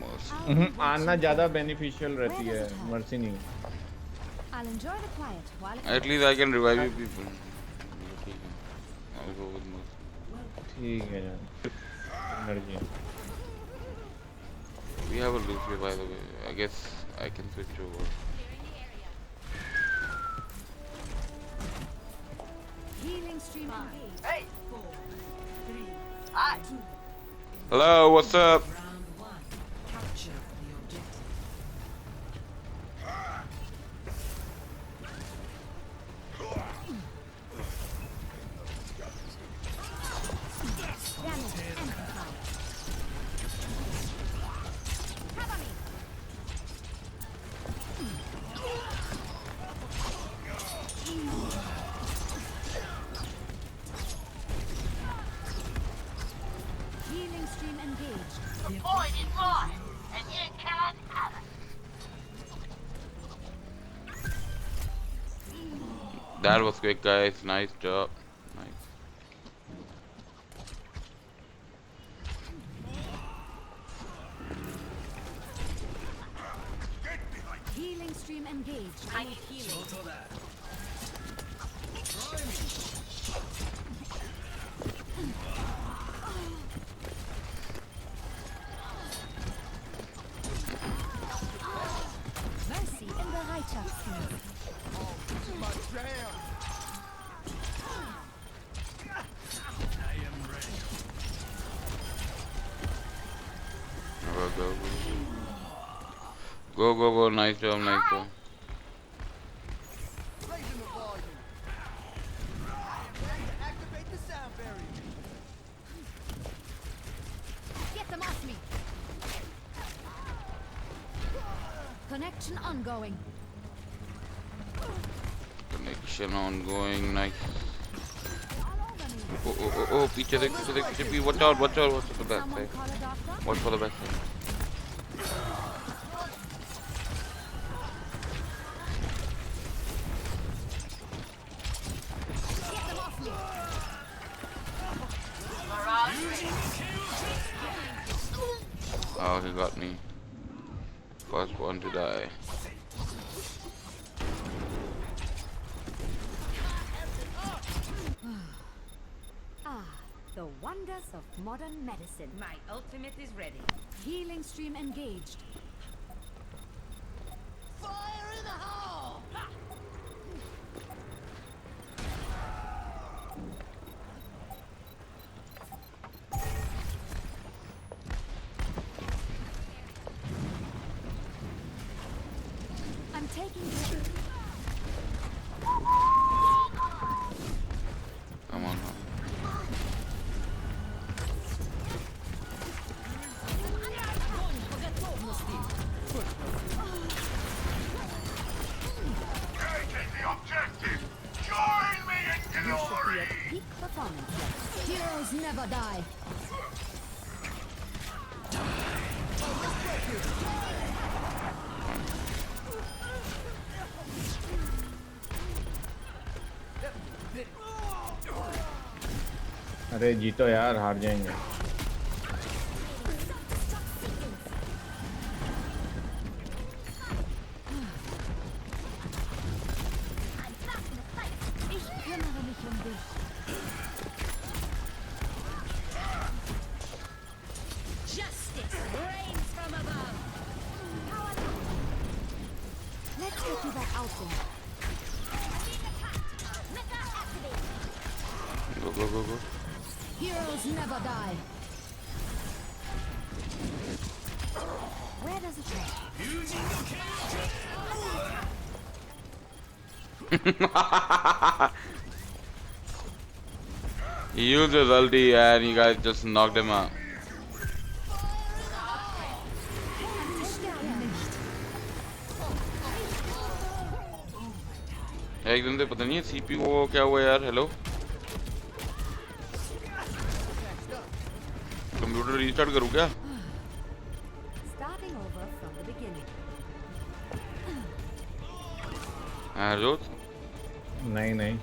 Mercy. आना ज़्यादा बेनिफिशियल रहती है मर्सी नहीं At least I can revive you people. I'll go with Mercy. ठीक है यार energy We have a Lucio by the way. I guess I can switch over. Hey! Hello, what's up? That was quick, guys. Nice job. Nice. Healing stream engaged. I need healing. Mercy in Bereitschaftsdienst. Go. Nice job, nice job. Get them off me. Connection ongoing. Connection ongoing, nice. Oh, पीछे देख, watch out for the back side. Watch for the back side. Oh, he got me. First one to die. The wonders of modern medicine. My ultimate is ready. Healing stream engaged. Fire in the hole! I'm taking the... Come on now. Peak performance level. Heroes never die. अरे जीतो यार हार जाएंगे Go. Heroes never die. Where does it go? He used his ulti and you guys just knocked him out. एकदम से पता नहीं है CPU को क्या हुआ यार हेलो कंप्यूटर रीस्टार्ट करूँ क्या? Starting over from the beginning. जोत नहीं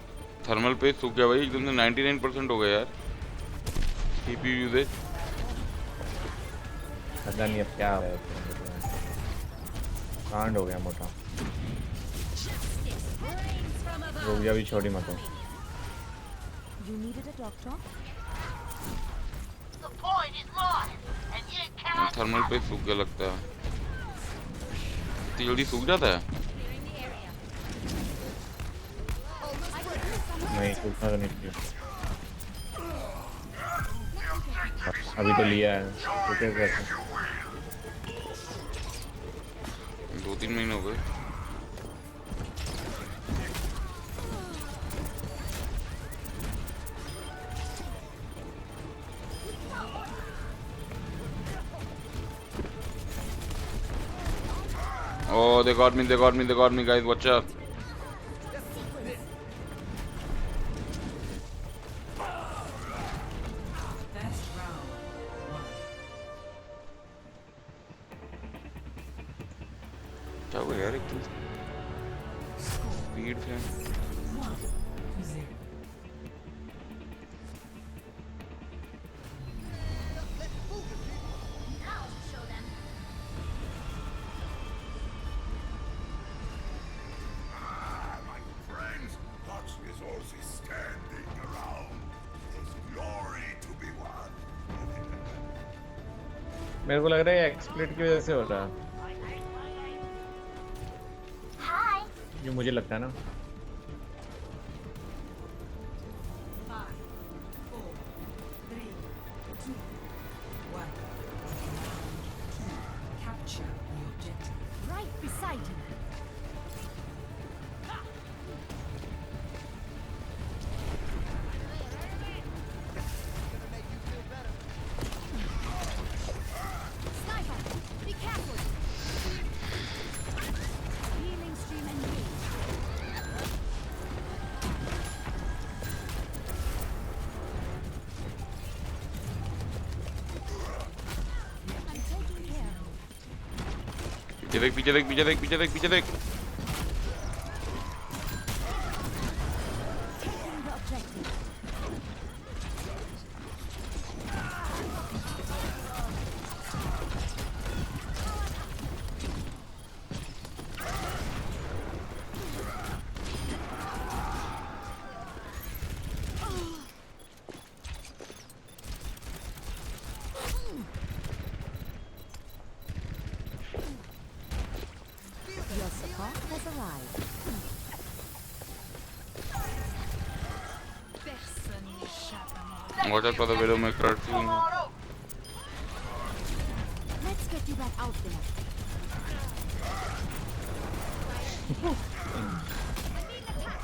थर्मल पेज सूख गया भाई एकदम से 99% हो गया यार CPU यूजेज पता नहीं अब क्या है कांड हो गया मोटा रुक जा भी छोड़ी मत हो You needed a doctor? Thermal page सूख गया लगता है इतनी जल्दी सूख जाता है नहीं सूखना तो नहीं चाहिए अभी तो लिया है सूखे कैसे 2-3 महीने हो गए Oh, they got me, guys, watch out. क्या हुआ यार एकदम स्पीड से मेरे को लग रहा है एक्सप्लिट की वजह से हो रहा है ये मुझे लगता है ना Right beside him. Sniper, be careful. Healing stream engaged. I'm taking care. पीछे देख Taking the objective. Your support has arrived. watch out for the widow may cry soon. Let's get you back out there.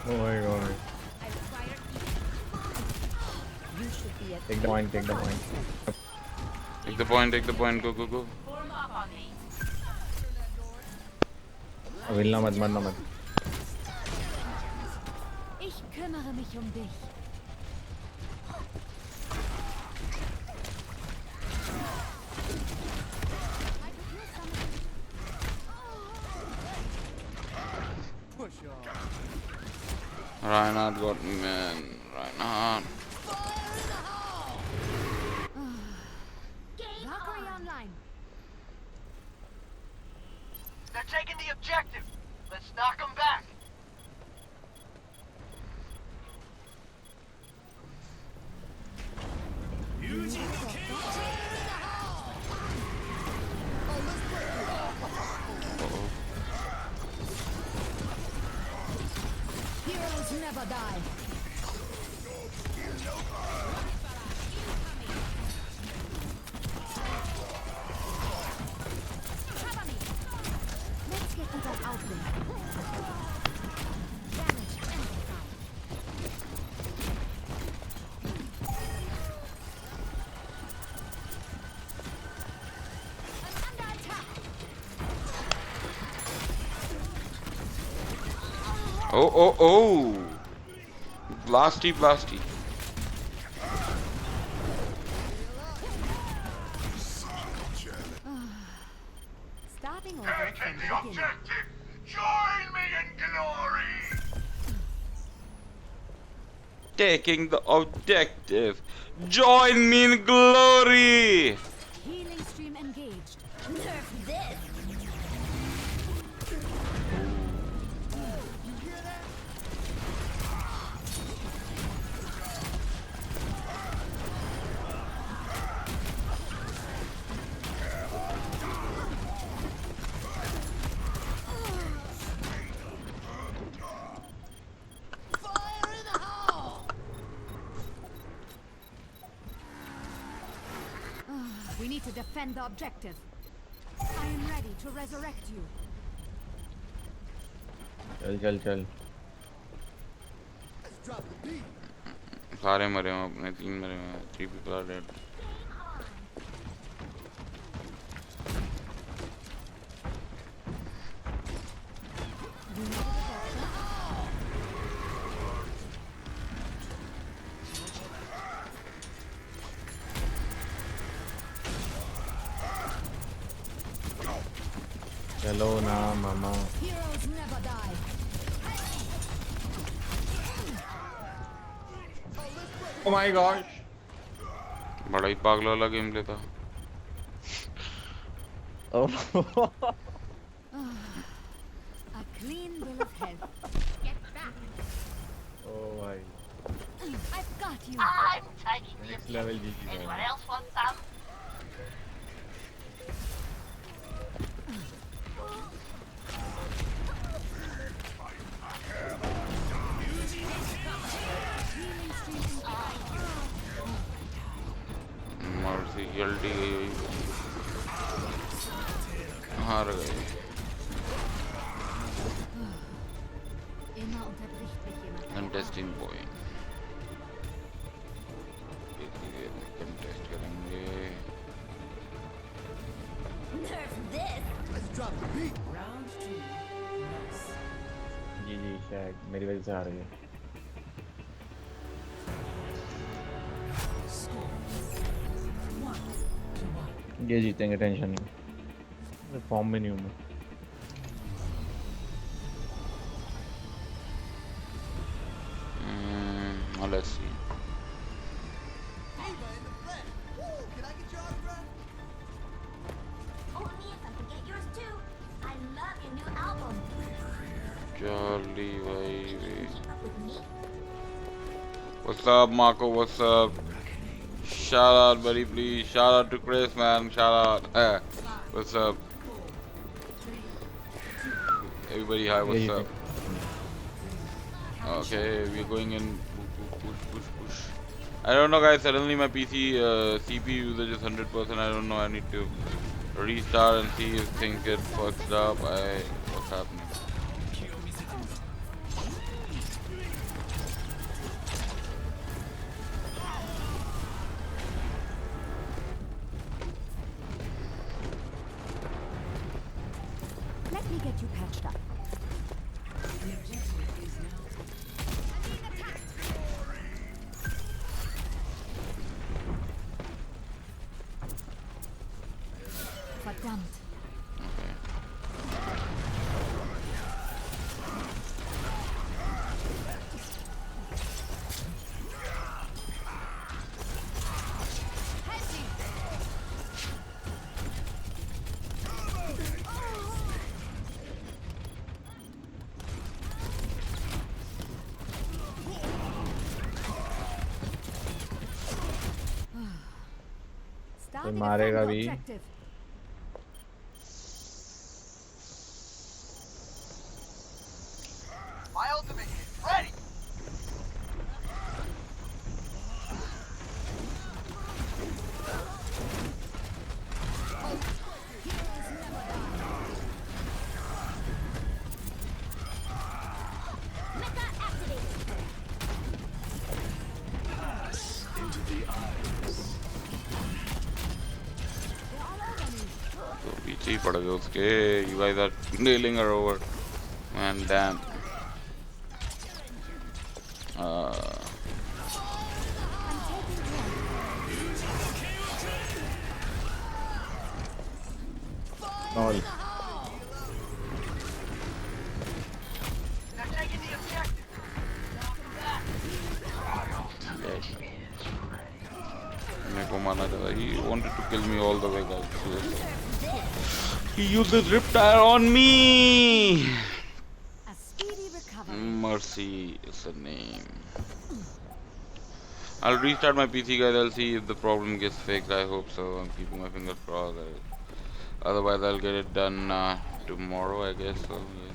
oh my god You should be at take the point Take the point, go. अब हिलना मत मरना मत Ich kümmere mich um dich. Reinhardt got me, man. Reinhardt. Valkyrie online. They're taking the objective. Let's knock them back. Heroes never die. Cover me. Let's get you back out there. Damage amplified. I'm under attack. Oh. Blasty. Taking the objective! Join me in glory! Taking the objective. Join me in glory. Healing stream engaged. Nerf this. We need to defend the objective. I am ready to resurrect you. चल सारे मरे हैं अपने 3 मरे हैं 3 people are dead. चलो ना मामा. Heroes never die. Oh my gosh. बड़ा ही पागल वाला गेम प्ले था. Oh. A clean bill of health. Get back. Oh my. I've got you. I'm taking the Next level objective. GG. Anyone else want some? Mercy जल्दी गई हार गए. Immer unterbricht mich jemand. Contesting boy. Contest करेंगे. Nerf this. जी शायद मेरी वजह से आ रही है. ये जीतेंगे टेंशन नहीं. फॉर्म में नहीं हूँ मैं. Let's see. Charlie, baby. What's up, Marco? What's up? Shout out, buddy, please. Shout out to Chris, man. Shout out. What's up? Everybody, hi. What's up? Okay, we're going in. Push. I don't know, guys. Suddenly my PC CPU usage is 100%. I don't know. I need to restart and see if things get fucked up. What's happening? Let me get you patched up. Verdammt. कोई मारेगा भी. My ultimate is ready! पीछे ही पड़ गए उसके. You guys are nailing her over. Man, damn. All. He wanted to kill me all the way, guys. He used his Riptire on me! A speedy recovery. Mercy is the name. I'll restart my PC, guys. I'll see if the problem gets fixed. I hope so. I'm keeping my fingers crossed. Otherwise, I'll get it done tomorrow, I guess. So, yeah.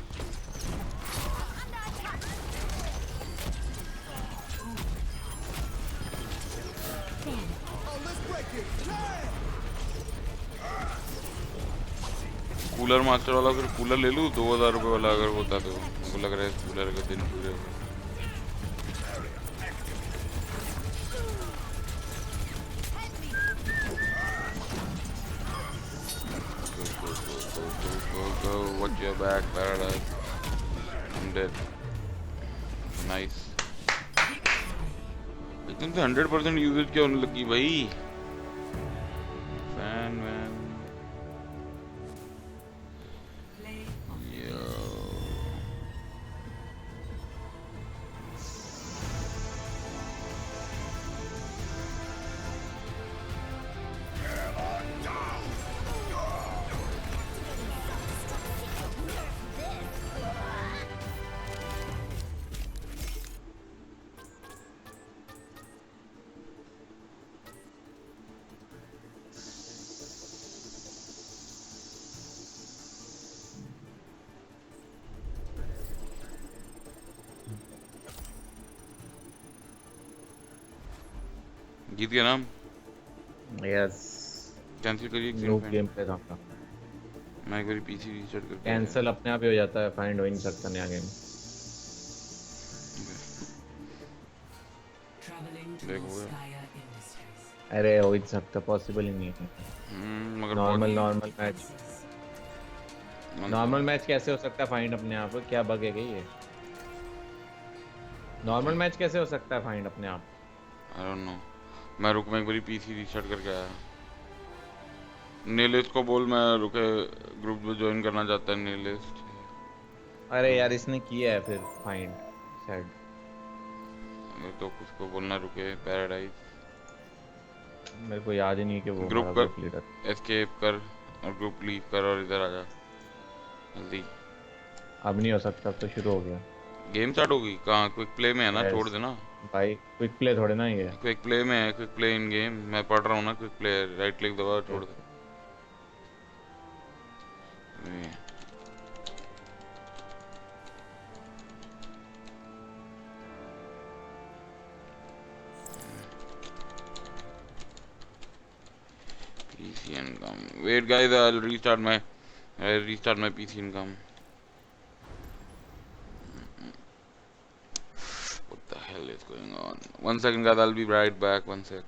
Cooler master वाला फिर cooler ले लूँ 2000 रुपये वाला अगर होता तो मुझे लग रहा है कूलर का दिन पूरे go watch your back paradise I'm dead nice लेकिन तो 100% यूजेज क्या होने लगी भाई फैन मैन जीत गया नाम यस कैंसिल करिए नो गेम प्ले था मैं एक बार पीसी रीसेट करके कैंसिल अपने आप ही हो जाता है फाइंड हो ही नहीं सकता नया गेम देखो अरे हो ही नहीं सकता पॉसिबल ही नहीं है मगर नॉर्मल मैच कैसे हो सकता है फाइंड अपने आप क्या बग है ये नॉर्मल मैच कैसे हो सकता है फाइंड अपने आप आई डोंट नो मैं रुक मैं एक बार पीसी रीसेट करके आया नीलिस्ट को बोल मैं रुके ग्रुप में ज्वाइन करना चाहता है नीलिस्ट अरे यार इसने किया है फिर फाइंड सैड तो उसको बोलना रुके पैराडाइज मेरे को याद ही नहीं कि वो ग्रुप कर एस्केप कर और ग्रुप लीव कर और इधर आ जा जल्दी अब नहीं हो सकता तो शुरू हो गया गेम स्टार्ट होगी कहाँ क्विक प्ले में है ना छोड़ देना भाई क्विक प्ले थोड़े ना ये क्विक प्ले में है क्विक प्ले इन गेम मैं पढ़ रहा हूँ ना क्विक प्ले राइट क्लिक दबा छोड़ दे PC income. Wait, guys, I'll restart my PC income. What the hell is going on? 1 second, guys. I'll be right back. 1 sec.